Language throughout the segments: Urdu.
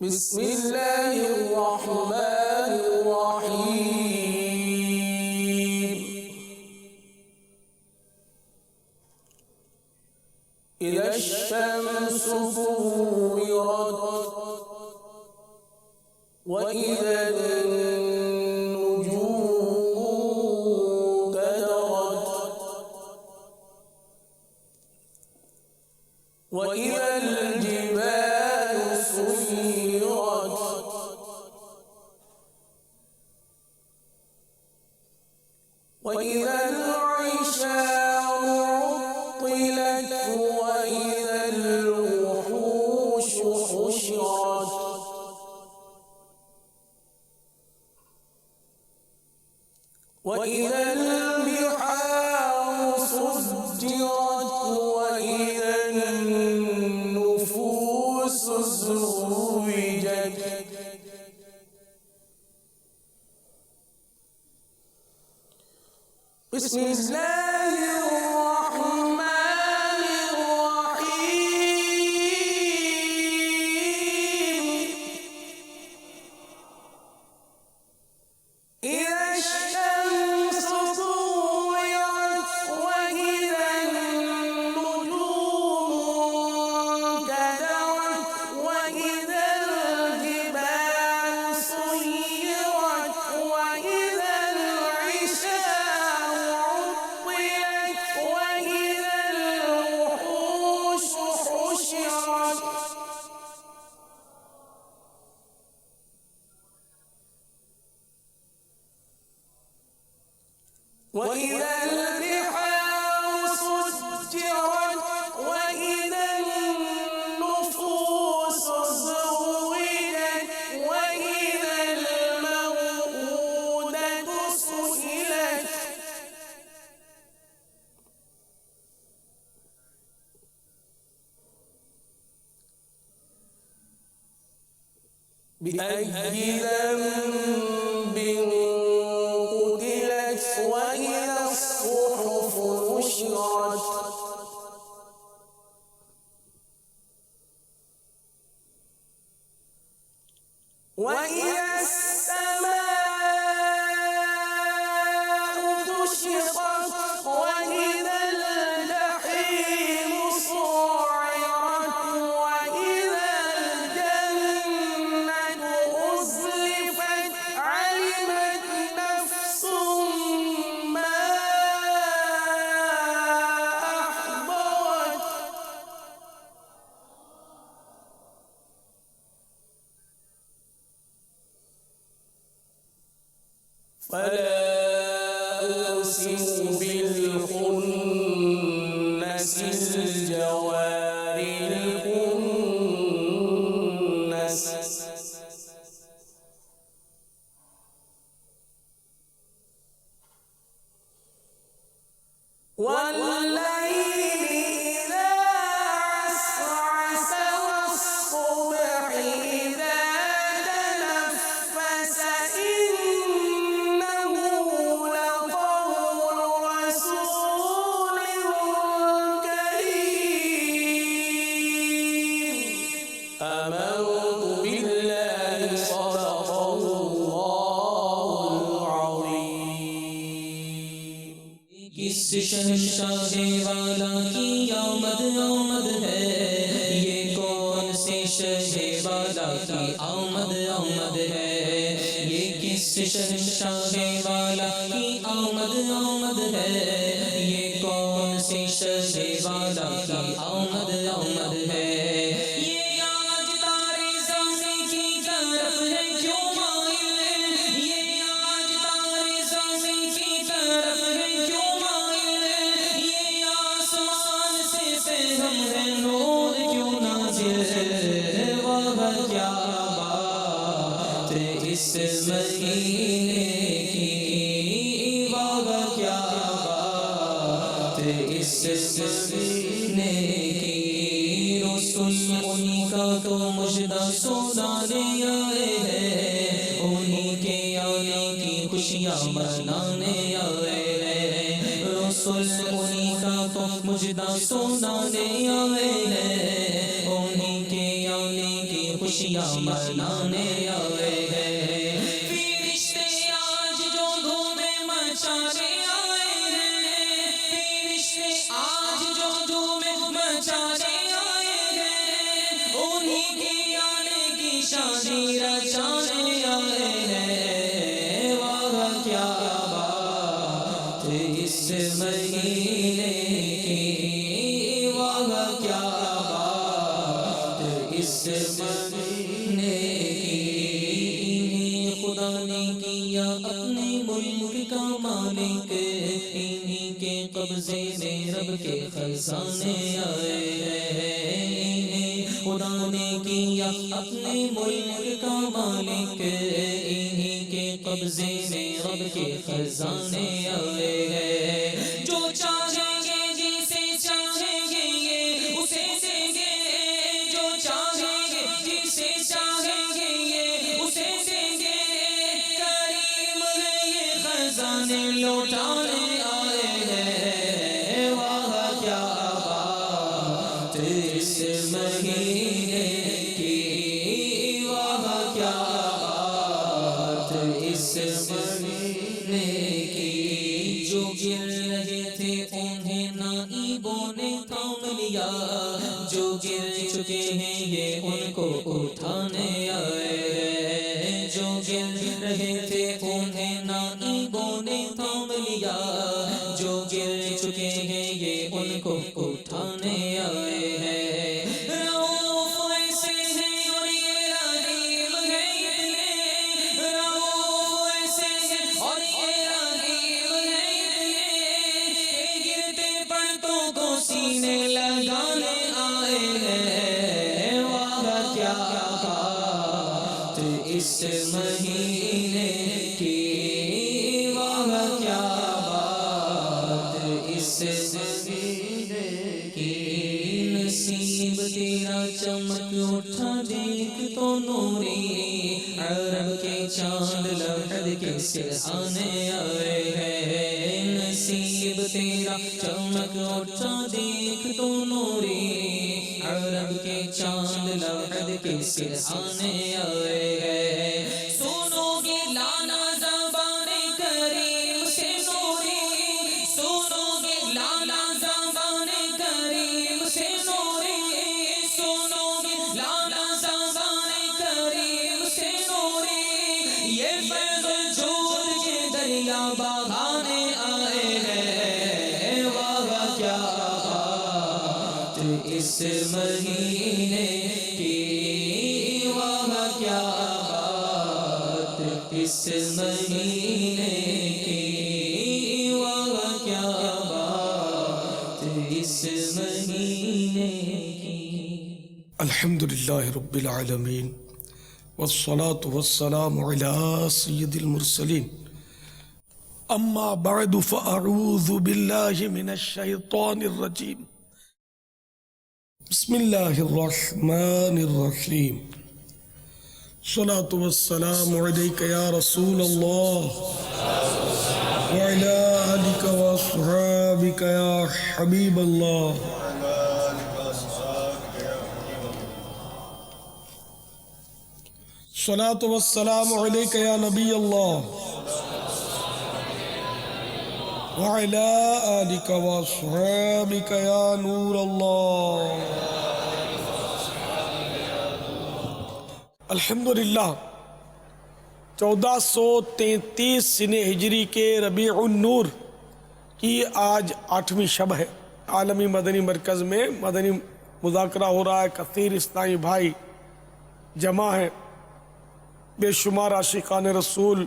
بسم الله الرحمن الرحيم. إذا الشمس كورت وإذا النجوم كدرت وإذا الجبال سيرت وإذا العشار عطلت وإذا الوحوش حشرت وإذا البحار سجرت وإذا النفوس زوجت بسم الله الرحمن الرحيم. إذا الشمس كورت وإذا النجوم كدرت وإذا الجبال سيرت وإذا العشار عطلت وإذا الوحوش حشرت وإذا البحار سجرت وإذا النفوس زوجت وإذا الموءودة سئلت بأي ذنب قتلت وإذا الصحف نشرت وإذا السماء كشطت وإذا الجحيم سعرت وإذا الجنة أزلفت علمت نفس ما أحضرت فلا أقسم بالخنس الجوار الكنس والليل إذا عسعس والصبح إذا تنفس إنه لقول رسول كريم. آمنت بالله صدق الله العظيم. کس شہنشاہ والا کی آمد آمد ہے، یہ کون سے شہ والا کی آمد آمد ہے، یہ کس شہنشاہ والا کی آمد آمد ہے، یہ کون سے شہ والا کی آمد آمد ہے، یہ آج تارے زمین کی طرف ہے کیوں مائل، یہ آج تارے زمین کی طرف ہے کیوں مائل، یہ آسمان سے پیغام ہے نور کیوں نازل، واہ کیا بات اس مہینے کی، واہ کیا بات اس مہینے کی، رسول انہی کا تو مجدہ سنانے آئے ہیں، انہی کے آنے کی خوشیاں منانے آئے ہیں، رسول انہی کا تو مجدہ سنانے آئے ہیں، انہی کے آنے کی خوشیاں خوشیاں منانے آئے ہیں فرشتے آج جو دھوم مچانے آئے ہیں فرشتے آج جو دھوم مچانے آئے ہیں انہیں کی آنے کی شادی رچانے آئے ہیں واہ کیا بات اس مہینے کی واہ کیا بات اس مہینے کی خدا نے کیا اپنے ملک کا مالک انہی کے قبضے میں رب کے خزانے آئے ہیں خدا نے کیا اپنے ملک کا مالک انہی کے قبضے میں رب کے خزانے آئے ہیں جو چاہیں گے جسے چاہیں گے یہ اسے دیں گے جو چاہیں گے جسے چاہیں گے یہ اسے دیں گے کریم ہے یہ خزانے لوٹانے آئے ہیں واہ کیا بات اس مہینے کی واہ کیا بات اس مہینے کی جو گر رہے تھے انہیں نائبوں نے تھام لیا جو گر چکے ہیں یہ ان کو اٹھانے آئے ہیں جو گر رہے تھے انہیں نائبوں نے تھام لیا جو گر چکے ہیں یہ ان کو اٹھانے آئے ہیں رؤوف ایسے ہیں اور یہ رحیم ہے اتنے رؤوف ایسے ہیں اور یہ رحیم ہے اتنے گرتے پڑتوں کو سینے لگانے آئے ہیں واہ کیا بات اس مہینے کی واہ کیا بات اس مہینے کی نصیب تیرا چمک اٹھا دیکھ تو نوری عرب کے چاند لحد کے سرحانے آئے ہیں نصیب تیرا چمک اٹھا دیکھ تو نوری عرب کے چاند لحد کے سرحانے آئے ہیں سنو گے لانا زبان کریم سے نوری سنو گے لانا زبان کریم سے نوری سنو گے لانا زبان کریم سے نوری یہ فیض جود کے دریا بہانے آئے ہیں واہ کیا بات اس مہینے کی واہ کیا بات اس مہینے کی واہ کیا بات اس مہینے کی الحمدللہ رب العالمین والصلاة والسلام على سید المرسلین اما بعد فاعوذ باللہ من الشیطان الرجیم بسم اللہ الرحمن الرحیم الصلاة والسلام علیک یا رسول اللہ وعلی آلک واصحابک یا حبیب اللہ الصلاة والسلام علیک یا نبی اللہ وعلی آلک واصحابک یا نور اللہ الحمدللہ 1433 سنہ ہجری کے ربیع النور کی آج 8ویں شب ہے عالمی مدنی مرکز میں مدنی مذاکرہ ہو رہا ہے کثیر اسلامی بھائی جمع ہیں بے شمار عاشقان رسول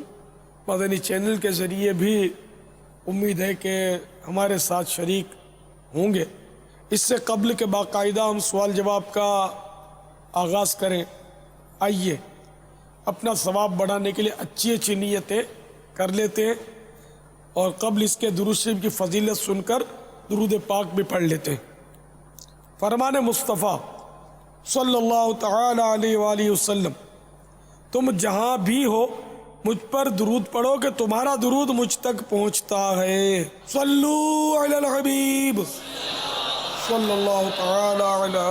مدنی چینل کے ذریعے بھی امید ہے کہ ہمارے ساتھ شریک ہوں گے اس سے قبل کے باقاعدہ ہم سوال جواب کا آغاز کریں آئیے اپنا ثواب بڑھانے کے لیے اچھی اچھی نیتیں کر لیتے ہیں اور قبل اس کے درود شریف کی فضیلت سن کر درود پاک بھی پڑھ لیتے ہیں فرمان مصطفیٰ صلی اللہ تعالی علیہ وآلہ وسلم تم جہاں بھی ہو مجھ پر درود پڑھو کہ تمہارا درود مجھ تک پہنچتا ہے صلو علی الحبیب صلی اللہ تعالی علی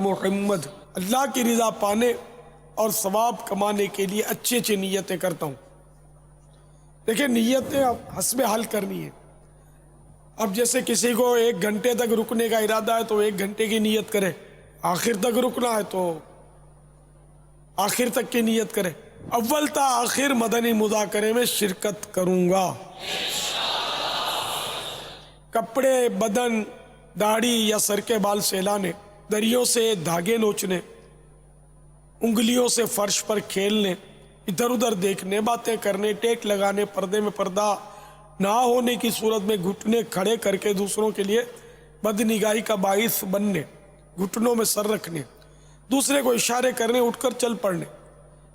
محمد اللہ کی رضا پانے اور ثواب کمانے کے لیے اچھی اچھی نیتیں کرتا ہوں. دیکھیں نیتیں حسب حال کرنی ہے. اب جیسے کسی کو 1 گھنٹے تک رکنے کا ارادہ ہے تو 1 گھنٹے کی نیت کرے, آخر تک رکنا ہے تو آخر تک کی نیت کرے. اول تا آخر مدنی مذاکرے میں شرکت کروں گا. کپڑے, بدن, داڑھی یا سر کے بال سہلانے, دریوں سے دھاگے نوچنے, انگلیوں سے فرش پر کھیلنے, ادھر ادھر دیکھنے, باتیں کرنے, ٹیک لگانے, پردے میں پردہ نہ ہونے کی صورت میں گھٹنے کھڑے کر کے دوسروں کے لیے بد نگاہی کا باعث بننے, گھٹنوں میں سر رکھنے, دوسرے کو اشارے کرنے, اٹھ کر چل پڑنے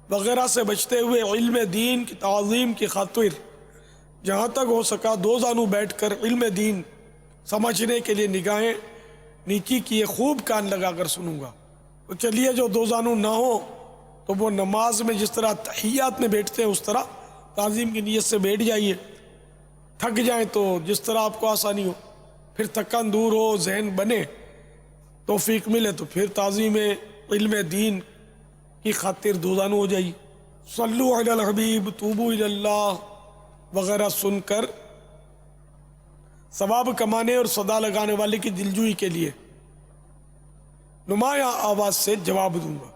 وغیرہ سے بچتے ہوئے علم دین کی تعظیم کی خاطر جہاں تک ہو سکا 2 زانو بیٹھ کر علم دین سمجھنے کے لیے نگاہیں نیچی کیے خوب کان لگا کر سنوں گا. تو چلیے جو 2 زانو نہ ہو تو وہ نماز میں جس طرح تحیات میں بیٹھتے ہیں اس طرح تعظیم کی نیت سے بیٹھ جائیے. تھک جائیں تو جس طرح آپ کو آسانی ہو, پھر تھکن دور ہو, ذہن بنے, توفیق ملے تو پھر تعظیم علم دین کی خاطر 2 زانو ہو جائیے. صلو علی الحبیب توبو الی اللہ وغیرہ سن کر ثواب کمانے اور صدا لگانے والے کی دلجوئی کے لیے نمایاں آواز سے جواب دوں گا.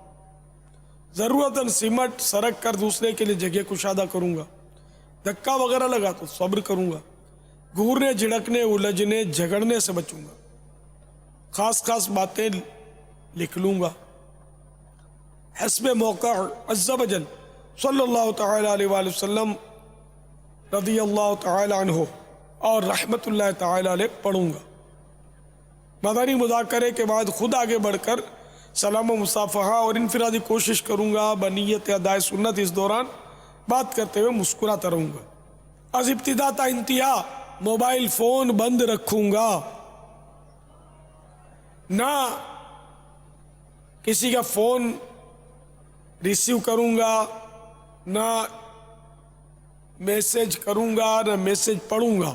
ضرورتاً سمٹ سرک کر دوسرے کے لیے جگہ کشادہ کروں گا. دھکا وغیرہ لگا تو صبر کروں گا. گھورنے, جھڑکنے, الجھنے, جھگڑنے سے بچوں گا. خاص خاص باتیں لکھ لوں گا. حسب موقع عز و جل صلی اللہ تعالی علیہ وآلہ وسلم رضی اللہ تعالی عنہ اور رحمت اللہ تعالی علیہ پڑھوں گا. مدنی مذاکرے کے بعد خود آگے بڑھ کر سلام و مصافحہ اور انفرادی کوشش کروں گا. بنیت ادائے سنت اس دوران بات کرتے ہوئے مسکراتا رہوں گا. از ابتدا تا انتہا موبائل فون بند رکھوں گا. نہ کسی کا فون ریسیو کروں گا, نہ میسج کروں گا, نہ میسج پڑھوں گا,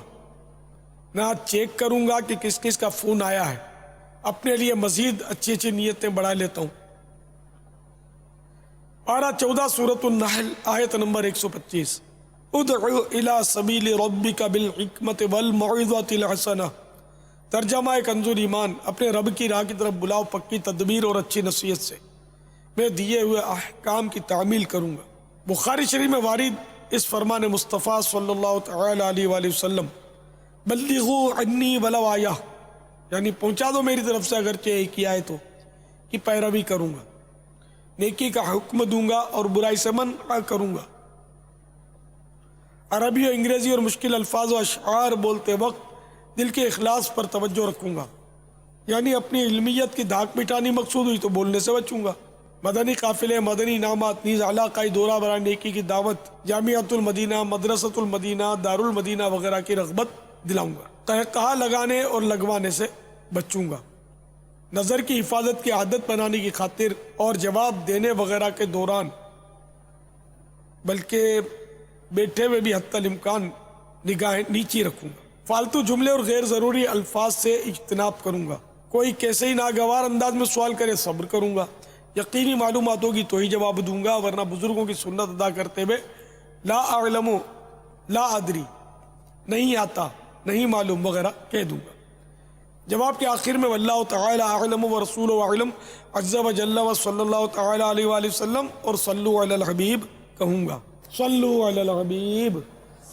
نہ چیک کروں گا کہ کس کس کا فون آیا ہے. اپنے لیے مزید اچھی اچھی نیتیں بڑھا لیتا ہوں. پارہ 14 سورۃ النحل آیت نمبر 125. ادعو الی سبیل ربک بالحکمت والموعظۃ الحسنہ. ترجمہ کنزُ ایمان, اپنے رب کی راہ کی طرف بلاؤ پکی تدبیر اور اچھی نصیحت سے. میں دیے ہوئے احکام کی تعمیل کروں گا. بخاری شریف میں وارد اس فرمان مصطفیٰ صلی اللہ تعالی علیہ وآلہ وسلم بلغوا عنی ولو آیہ, یعنی پہنچا دو میری طرف سے اگرچہ ایک ہی آئے تو, کی پیروی کروں گا. نیکی کا حکم دوں گا اور برائی سے منع کروں گا. عربی و انگریزی اور مشکل الفاظ و اشعار بولتے وقت دل کے اخلاص پر توجہ رکھوں گا. یعنی اپنی علمیت کی دھاک مٹانی مقصود ہوئی تو بولنے سے بچوں گا. مدنی قافلے, مدنی انعامات, نیز علاقائی دورہ برائے نیکی کی دعوت, جامعۃ المدینہ, مدرسۃ المدینہ, دار المدینہ وغیرہ کی رغبت دلاؤں گا. کہا لگانے اور لگوانے سے بچوں گا. نظر کی حفاظت کی عادت بنانے کی خاطر اور جواب دینے وغیرہ کے دوران بلکہ بیٹھے ہوئے بھی حتی الامکان نگاہیں نیچی رکھوں گا. فالتو جملے اور غیر ضروری الفاظ سے اجتناب کروں گا. کوئی کیسے ہی ناگوار انداز میں سوال کرے صبر کروں گا. یقینی معلومات ہوگی تو ہی جواب دوں گا, ورنہ بزرگوں کی سنت ادا کرتے ہوئے لا اعلم, لا ادری, نہیں آتا, نہیں معلوم وغیرہ کہہ دوں گا. جواب کے آخر میں واللہ تعالی اعلم ورسولہ اعلم عز و جل و صلی اللہ تعالی علیہ وآلہ وسلم اور صلو علی الحبیب کہوں گا. صلو علی الحبیب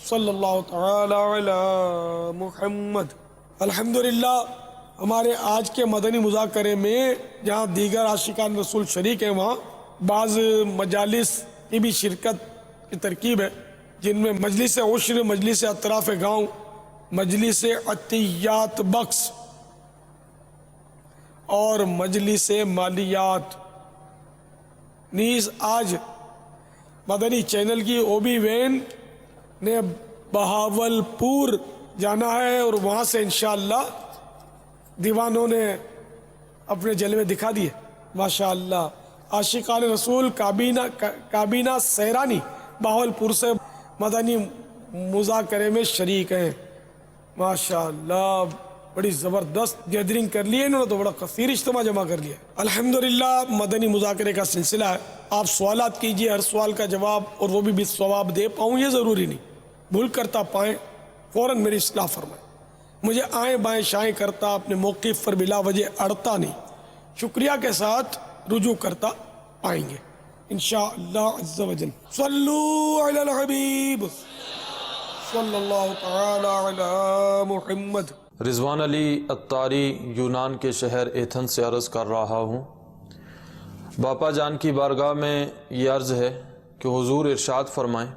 صلی اللہ تعالی علی محمد. الحمدللہ ہمارے آج کے مدنی مذاکرے میں جہاں دیگر عاشقان رسول شریک ہیں, وہاں بعض مجالس کی بھی شرکت کی ترکیب ہے, جن میں مجلس عشر, مجلس اطراف گاؤں, مجلس عطیات بخش اور مجلس مالیات. نیز آج مدنی چینل کی اوبی وین نے بہاول پور جانا ہے اور وہاں سے انشاءاللہ دیوانوں نے اپنے جلوے دکھا دیے. ماشاءاللہ عاشقان رسول کابینہ سیرانی بہاول پور سے مدنی مذاکرے میں شریک ہیں. ماشاءاللہ بڑی زبردست گیدرنگ کر لی ہے انہوں نے، تو بڑا کثیر اجتماع جمع کر لیا. الحمدللہ مدنی مذاکرے کا سلسلہ ہے. آپ سوالات کیجئے، ہر سوال کا جواب اور وہ بھی ثواب دے پاؤں یہ ضروری نہیں. بھول کرتا پائیں فوراً میری اصلاح فرمائیں. مجھے آئیں بائیں شائیں کرتا، اپنے موقف پر بلا وجہ اڑتا نہیں، شکریہ کے ساتھ رجوع کرتا آئیں گے انشاءاللہ عز و جل. صلو علی الحبیب صلی اللہ تعالی علی محمد. رضوان علی اتاری یونان کے شہر ایتھن سے عرض کر رہا ہوں. باپا جان کی بارگاہ میں یہ عرض ہے کہ حضور ارشاد فرمائیں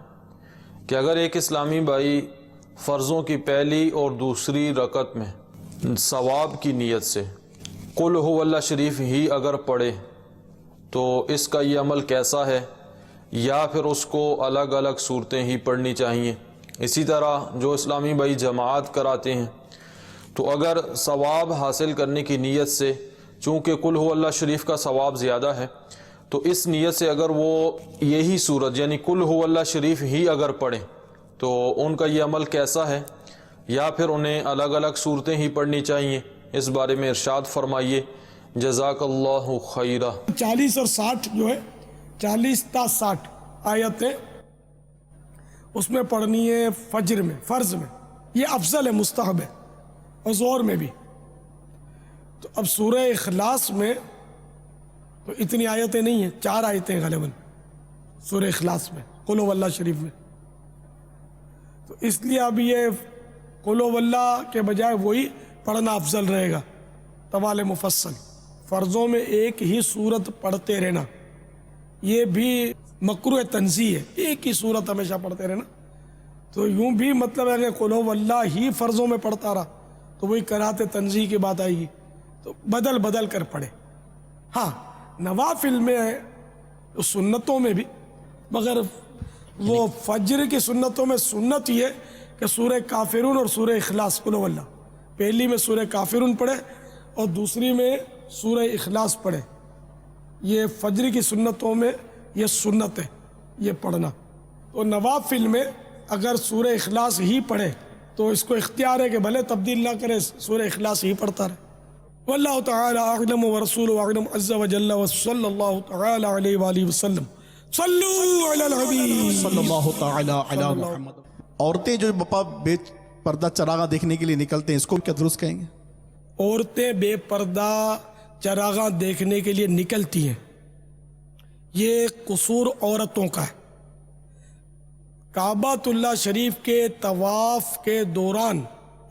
کہ اگر ایک اسلامی بھائی فرضوں کی پہلی اور دوسری رکعت میں ثواب کی نیت سے قل هو اللہ شریف ہی اگر پڑھے تو اس کا یہ عمل کیسا ہے، یا پھر اس کو الگ الگ صورتیں ہی پڑھنی چاہیے. اسی طرح جو اسلامی بھائی جماعت کراتے ہیں تو اگر ثواب حاصل کرنے کی نیت سے، چونکہ قل هو اللہ شریف کا ثواب زیادہ ہے، تو اس نیت سے اگر وہ یہی صورت یعنی قل هو اللہ شریف ہی اگر پڑھیں تو ان کا یہ عمل کیسا ہے، یا پھر انہیں الگ الگ صورتیں ہی پڑھنی چاہیے، اس بارے میں ارشاد فرمائیے. جزاک اللہ خیرہ. 40 اور 60 جو ہے 40 تا 60 آیتیں اس میں پڑھنی ہے فجر میں، فرض میں. یہ افضل ہے، مستحب ہے، اور ظہر میں بھی. تو اب سورہ اخلاص میں تو اتنی آیتیں نہیں ہیں، 4 آیتیں غالباً سورہ اخلاص میں قل هو اللہ شریف میں. تو اس لیے اب یہ قل هو اللہ کے بجائے وہی پڑھنا افضل رہے گا. طوال مفصل فرضوں میں ایک ہی صورت پڑھتے رہنا یہ بھی مکروہ تنزیہ ہے، ایک ہی صورت ہمیشہ پڑھتے رہنا. تو یوں بھی مطلب ہے کہ قل هو اللہ ہی فرضوں میں پڑھتا رہا تو وہی کراہت تنزیہ کی بات آئے گی. تو بدل بدل کر پڑھے. ہاں نوافل میں سنتوں میں بھی، مگر وہ فجر کی سنتوں میں سنت یہ کہ سورہ کافرون اور سورہ اخلاص قل هو اللہ، پہلی میں سورہ کافرون پڑھے اور دوسری میں سورہ اخلاص پڑھے. یہ فجر کی سنتوں میں یہ سنت ہے یہ پڑھنا. تو نوافل میں اگر سورہ اخلاص ہی پڑھے تو اس کو اختیار ہے کہ بھلے تبدیل نہ کرے، سورہ اخلاص ہی پڑھتا رہے. واللہ تعالی اعلم ورسولہ اعلم عز وجل وصلی اللہ تعالی علیہ وآلہ وسلم. صلو علی الحبیب صلی اللہ تعالی علی محمد. عورتیں جو باپا بے پردہ چراغاں دیکھنے کے لیے نکلتے ہیں، اس کو کیا درست کہیں گے؟ عورتیں بے پردہ چراغاں دیکھنے کے لیے نکلتی ہیں، یہ قصور عورتوں کا ہے. کعبۃ اللہ شریف کے طواف کے دوران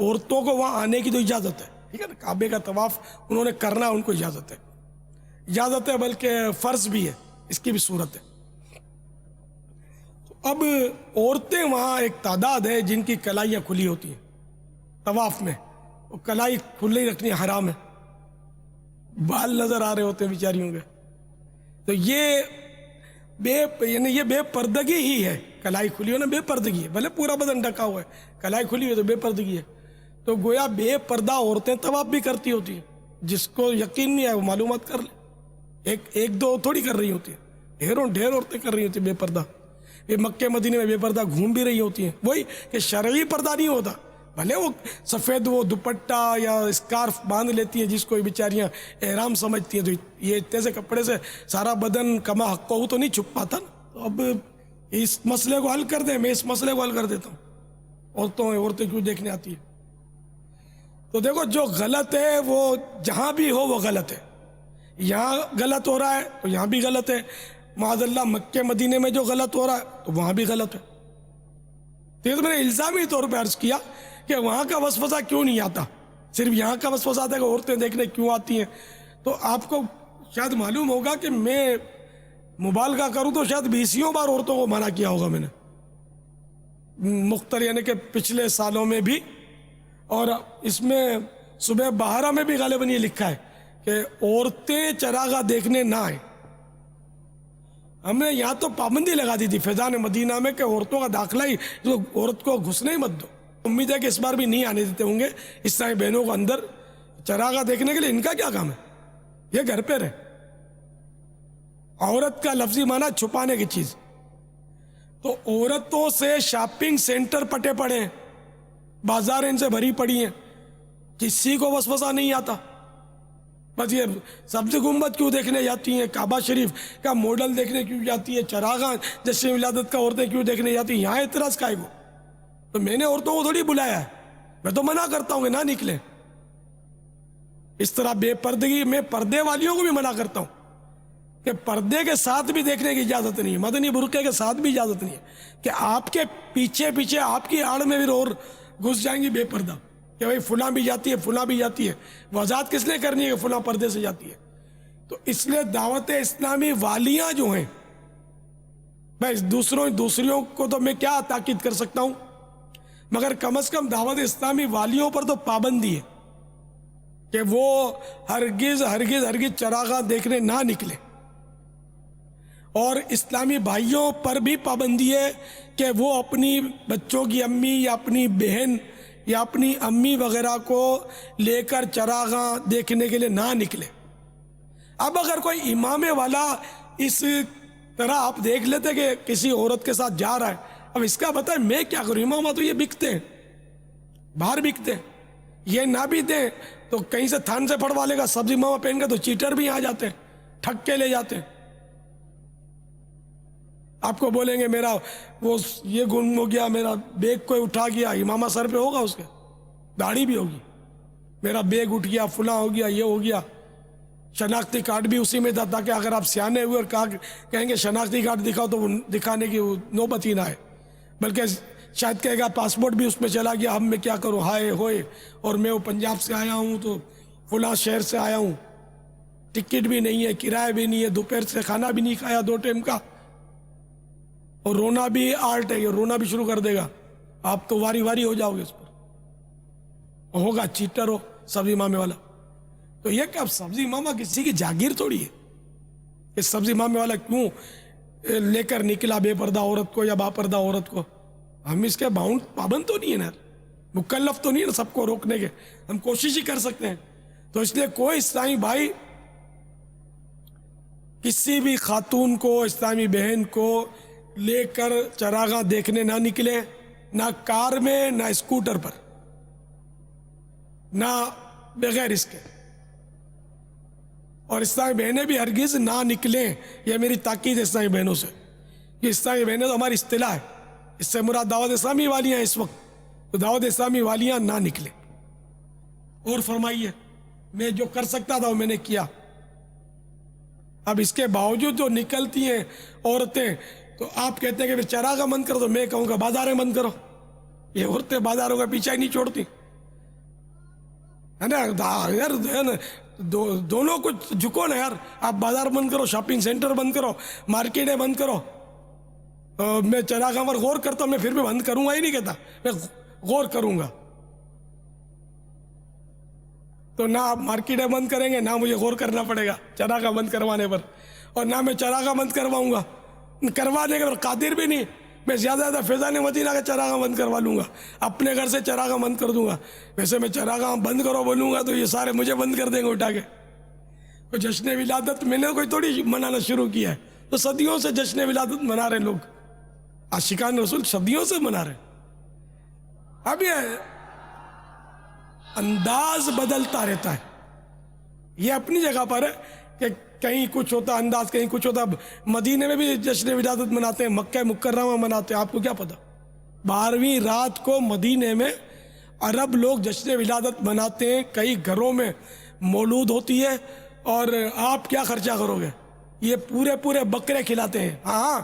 عورتوں کو وہاں آنے کی تو اجازت ہے، ٹھیک ہے نا. کعبے کا طواف انہوں نے کرنا، ان کو اجازت ہے بلکہ فرض بھی ہے، اس کی بھی صورت ہے. اب عورتیں وہاں ایک تعداد ہے جن کی کلائیاں کھلی ہوتی ہیں طواف میں، وہ کلائی کھلی رکھنی حرام ہے، بال نظر آ رہے ہوتے ہیں بیچاریوں کے. تو یہ بے پردگی ہی ہے. کلائی کھلی ہو نا، بے پردگی ہے، بھلے پورا بدن ڈھکا ہوا ہے، کلائی کھلی ہوئی تو بے پردگی ہے. تو گویا بے پردہ عورتیں طواف بھی کرتی ہوتی ہیں. جس کو یقین نہیں ہے وہ معلومات کر لے. ایک دو تھوڑی کر رہی ہوتی ہیں، ڈھیر عورتیں کر رہی ہوتی ہیں بے پردہ. یہ مکہ مدینے میں بے پردہ گھوم بھی رہی ہوتی ہیں. وہی کہ شرعی پردہ نہیں ہوتا، بھلے وہ سفید وہ دوپٹہ یا اسکارف باندھ لیتی ہیں جس کو بیچاریاں احرام سمجھتی ہیں، تو یہ اتنے سے کپڑے سے سارا بدن کما حق ہو تو نہیں چھپ پاتا نا. تو اب اس مسئلے کو حل کر دیں، میں اس مسئلے کو حل کر دیتا ہوں. عورتیں کیوں دیکھنے آتی ہیں؟ تو دیکھو جو غلط ہے وہ جہاں بھی ہو وہ غلط ہے. یہاں غلط ہو رہا ہے تو یہاں بھی غلط ہے. معاذ اللہ مکہ مدینے میں جو غلط ہو رہا ہے تو وہاں بھی غلط ہے. تو میں نے الزامی طور پہ عرض کیا کہ وہاں کا وسوسہ کیوں نہیں آتا، صرف یہاں کا وسوسہ آتا ہے کہ عورتیں دیکھنے کیوں آتی ہیں. تو آپ کو شاید معلوم ہوگا کہ میں مبالغہ کروں تو شاید 20 بار عورتوں کو منع کیا ہوگا میں نے مختلف، یعنی کہ پچھلے سالوں میں بھی. اور اس میں صبح بہارا میں بھی غالباً یہ لکھا ہے کہ عورتیں چراغاں دیکھنے نہ آئیں. ہم نے یہاں تو پابندی لگا دی تھی فیضان مدینہ میں کہ عورتوں کا داخلہ ہی، عورت کو گھسنے ہی مت دو. امید ہے کہ اس بار بھی نہیں آنے دیتے ہوں گے اسلامی بہنوں کو اندر چراغاں دیکھنے کے لیے. ان کا کیا کام ہے؟ یہ گھر پہ رہے. عورت کا لفظی معنی چھپانے کی چیز. تو عورتوں سے شاپنگ سینٹر پٹے پڑے ہیں، بازار ان سے بھری پڑی ہیں. کسی کو وسوسہ نہیں آتا. بس یہ سبز گنبد کیوں دیکھنے جاتی ہیں, کعبہ شریف کا ماڈل دیکھنے کیوں جاتی ہے, چراغاں جشن ولادت کا عورتیں کیوں دیکھنے جاتی ہیں, یہاں اعتراض کا ہے وہ. تو میں نے عورتوں کو تھوڑی بلایا ہے, میں تو منع کرتا ہوں کہ نہ نکلیں. اس طرح بے پردگی میں پردے والیوں کو بھی منع کرتا ہوں کہ پردے کے ساتھ بھی دیکھنے کی اجازت نہیں ہے, مدنی برقعے کے ساتھ بھی اجازت نہیں ہے کہ آپ کے پیچھے پیچھے آپ کی آڑ میں بھی اور گھس جائیں گی بے پردہ کہ بھائی فلاں بھی جاتی ہے, فلاں بھی جاتی ہے. وضاحت کس نے کرنی ہے کہ فلاں پردے سے جاتی ہے؟ تو اس لیے دعوت اسلامی والیاں جو ہیں, بھائی دوسریوں کو تو میں کیا تاکید کر سکتا ہوں, مگر کم از کم دعوت اسلامی والیوں پر تو پابندی ہے کہ وہ ہرگز ہرگز ہرگز چراغاں دیکھنے نہ نکلے. اور اسلامی بھائیوں پر بھی پابندی ہے کہ وہ اپنی بچوں کی امی یا اپنی بہن یا اپنی امی وغیرہ کو لے کر چراغاں دیکھنے کے لیے نہ نکلے. اب اگر کوئی امام والا اس طرح آپ دیکھ لیتے کہ کسی عورت کے ساتھ جا رہا ہے, اب اس کا بتائیں میں کیا کروں؟ امام تو یہ بکتے ہیں, باہر بکتے ہیں, یہ نہ بھی دیں تو کہیں سے تھان سے پڑوا لے گا, سبزی ماما پہن کے تو چیٹر بھی آ جاتے ہیں, ٹھگ کے لے جاتے ہیں. آپ کو بولیں گے میرا وہ یہ گم ہو گیا, میرا بیگ کوئی اٹھا گیا, امامہ سر پہ ہوگا, اس کے داڑھی بھی ہوگی, میرا بیگ اٹھ گیا, فلاں ہو گیا, یہ ہو گیا. شناختی کارڈ بھی اسی میں تھا تاکہ اگر آپ سیانے ہوئے اور کہیں گے شناختی کارڈ دکھاؤ تو وہ دکھانے کی نوبت ہی نہ ہے, بلکہ شاید کہے گا پاسپورٹ بھی اس میں چلا گیا, اب میں کیا کروں, ہائے ہوئے, اور میں وہ پنجاب سے آیا ہوں تو فلاں شہر سے آیا ہوں, ٹکٹ بھی نہیں ہے, کرایہ بھی نہیں ہے, دوپہر سے کھانا بھی نہیں کھایا 2 ٹائم کا, اور رونا بھی آرٹ ہے, یہ رونا بھی شروع کر دے گا, آپ تو واری واری ہو جاؤ گے اس پر. ہوگا چیٹر ہو سبزی مامے والا. تو یہ کہ اب سبزی ماما کسی کی جاگیر تھوڑی ہے کہ سبزی مامے والا کیوں لے کر نکلا بے پردہ عورت کو یا با پردہ عورت کو. ہم اس کے پابند تو نہیں ہے نا, مکلف تو نہیں ہے نا سب کو روکنے کے, ہم کوشش ہی کر سکتے ہیں. تو اس لیے کوئی اسلامی بھائی کسی بھی خاتون کو, اسلامی بہن کو لے کر چراغاں دیکھنے نہ نکلے, نہ کار میں, نہ اسکوٹر پر, نہ بغیر اس کے. اور اسلامی بہنیں بھی ہرگز نہ نکلیں, یہ میری تاکید ہے اسلامی بہنوں سے. کہ اسلامی بہنیں تو ہماری اصطلاح ہے, اس سے مراد دعوت اسلامی والیاں اس وقت, تو دعوت اسلامی والیاں نہ نکلیں. اور فرمائیے, میں جو کر سکتا تھا وہ میں نے کیا. اب اس کے باوجود جو نکلتی ہیں عورتیں, تو آپ کہتے ہیں کہ پھر چراغاں بند کرو, تو میں کہوں گا بازاریں بند کرو. یہ عورتیں بازاروں کا پیچھا ہی نہیں چھوڑتی, ہے نا یار, دونوں کو جھکو نا یار. آپ بازار بند کرو, شاپنگ سینٹر بند کرو, مارکیٹیں بند کرو. میں چراغاں پر غور کرتا ہوں, میں پھر بھی بند کروں گا ہی نہیں کہتا, میں غور کروں گا. تو نہ آپ مارکیٹیں بند کریں گے, نہ مجھے غور کرنا پڑے گا چراغاں بند کروانے پر, اور نہ میں چراغاں بند کرواؤں گا, کروانے کے قادر بھی نہیں. میں زیادہ فیضان مدینہ کا چراغاں بند کروا لوں گا, اپنے گھر سے چراغاں بند کر دوں گا. ویسے میں چراغاں بند کرو بولوں گا تو یہ سارے مجھے بند کر دیں گے اٹھا کے. تو جشن ولادت میں نے کوئی تھوڑی منانا شروع کیا ہے, تو صدیوں سے جشن ولادت منا رہے لوگ, عاشقان رسول صدیوں سے منا رہے. اب یہ انداز بدلتا رہتا ہے, یہ اپنی جگہ پر ہے کہ کہیں کچھ ہوتا انداز, کہیں کچھ ہوتا. مدینے میں بھی جشن ولادت مناتے ہیں, مکہ مکرمہ مناتے ہیں, آپ کو کیا پتا. 12ویں رات کو مدینے میں عرب لوگ جشن ولادت مناتے ہیں, کئی گھروں میں مولود ہوتی ہے, اور آپ کیا خرچہ کرو گے, یہ پورے بکرے کھلاتے ہیں. ہاں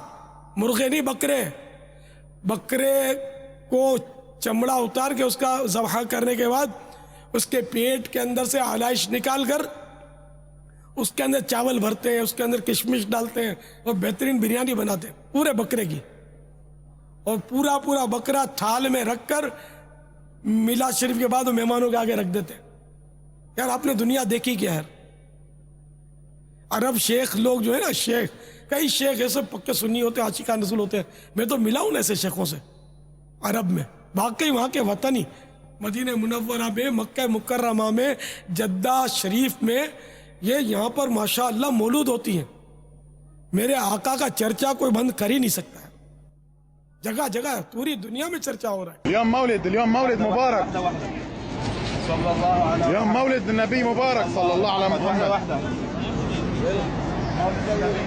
مرغے نہیں, بکرے کو چمڑا اتار کے اس کا ذبح کرنے کے بعد اس کے پیٹ کے اندر سے آلائش نکال کر اس کے اندر چاول بھرتے ہیں, اس کے اندر کشمش ڈالتے ہیں, اور بہترین بریانی بناتے ہیں پورے بکرے کی, اور پورا بکرا تھال میں رکھ کر میلاد شریف کے بعد وہ مہمانوں کے آگے رکھ دیتے ہیں. یار آپ نے دنیا دیکھی کیا ہے. عرب شیخ لوگ جو ہے نا, شیخ, کئی شیخ ایسے پکے سنی ہوتے ہیں, عاشقان رسول ہوتے ہیں. میں تو ملا ہوں نا ایسے شیخوں سے عرب میں, واقعی وہاں کے وطنی مدینہ منورہ میں, مکہ مکرمہ میں, جدہ شریف میں, یہ یہاں پر ماشاءاللہ مولود ہوتی ہیں. میرے آقا کا چرچا کوئی بند کر ہی نہیں سکتا ہے, جگہ جگہ پوری دنیا میں چرچا ہو رہا ہے. اليوم مولد مبارك يوم مولد النبي مبارك صلى الله على محمد.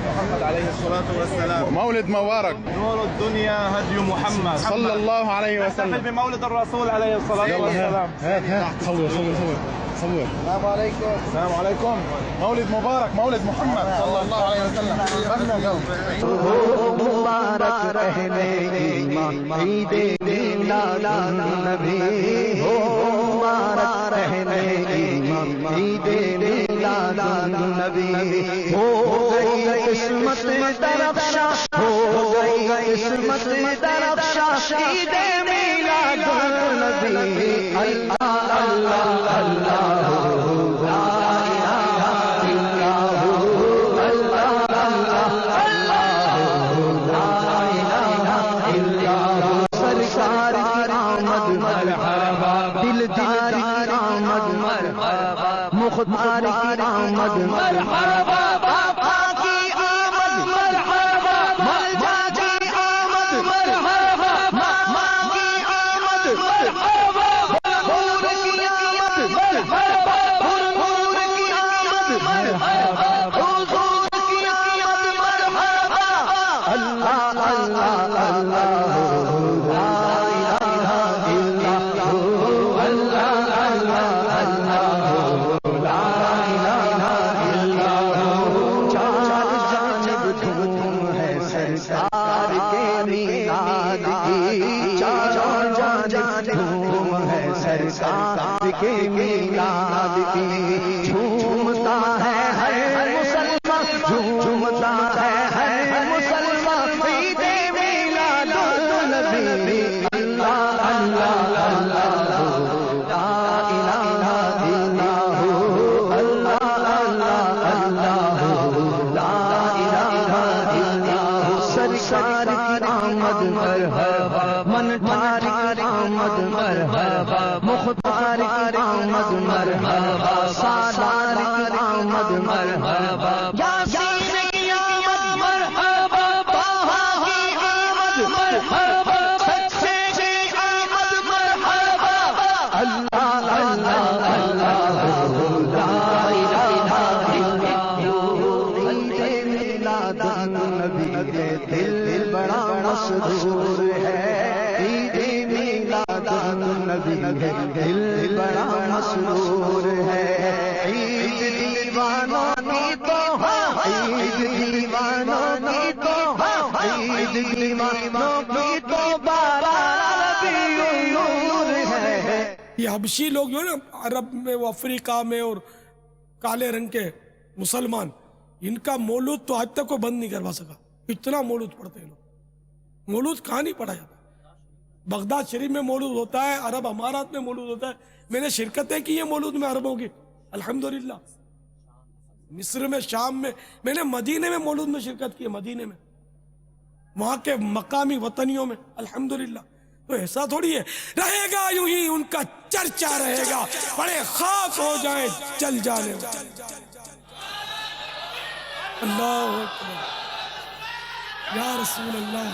محمد عليه الصلاة والسلام. مولد مبارك. نور الدنيا هدي محمد صلى الله عليه وسلم. نحتفل بمولد الرسول عليه الصلاة والسلام. هات صور. السلام عليكم. السلام عليكم. مولد مبارك، مولد محمد صلى الله عليه وسلم. مبارک اہل ایمان عید میلاد النبی ہو، مبارک اہل ایمان عید میلاد النبی ہو گئی قسمت درفشاں، ہو گئی قسمت درفشاں عید میلاد النبی. اللہ اللہ اللہ دلدار کی آمد مرحبا، مختار کی آمد مرحبا، باپا کی آمد مرحبا، ملجا کی آمد مرحبا، ماما کی آمد مرحبا، حور کی آمد مرحبا، حور کی آمد مرحبا، حضور کی آمد مرحبا. اللہ اللہ اللہ سرکار کے میلاد کی جھومتا ہے ہر مسلمان، جھومتا ہے ہر مسلمان عید میلاد النبی. اللہ اللہ اللہ لا الہ الا اللہ، اللہ اللہ اللہ لا الہ الا اللہ. سرکار کی آمد مرحبا، منٹار کی آمد مرحبا، مختار کی آمد مرحبا، سالار کی آمد مرحبا، یاسین کی آمد مرحبا، طٰہٰ کی آمد مرحبا، سچے کی آمد مرحبا. اللہ اللہ اللہ لا الہ الا اللہ. عید میلاد النبی دل بڑا مسرور ہے، عید میلاد النبی دل بڑا مسرور ہے. عید دیوانوں کی تو عید دیوانوں کی تو عید دیوانوں کی تو بارہ ربیع النور ہے. یہ حبشی لوگ جو ہے نا عرب میں، وہ افریقہ میں، اور کالے رنگ کے مسلمان، ان کا مولود تو آج تک کو بند نہیں کروا سکا. اتنا مولود پڑھتے ہیں لوگ. مولود کہاں نہیں پڑھا جاتا؟ بغداد شریف میں مولود ہوتا ہے، عرب امارات میں مولود ہوتا ہے. میں نے شرکتیں کی ہیں مولود میں عربوں کی الحمدللہ. مصر میں، شام میں، میں نے مدینے میں مولود میں شرکت کی ہے، مدینے میں، وہاں کے مقامی وطنیوں میں الحمدللہ. تو ایسا تھوڑی ہے رہے گا یوں ہی ان کا چرچا رہے گا، بڑے خاک ہو جائیں چل جانے والے. اللہ اکبر یا رسول اللہ.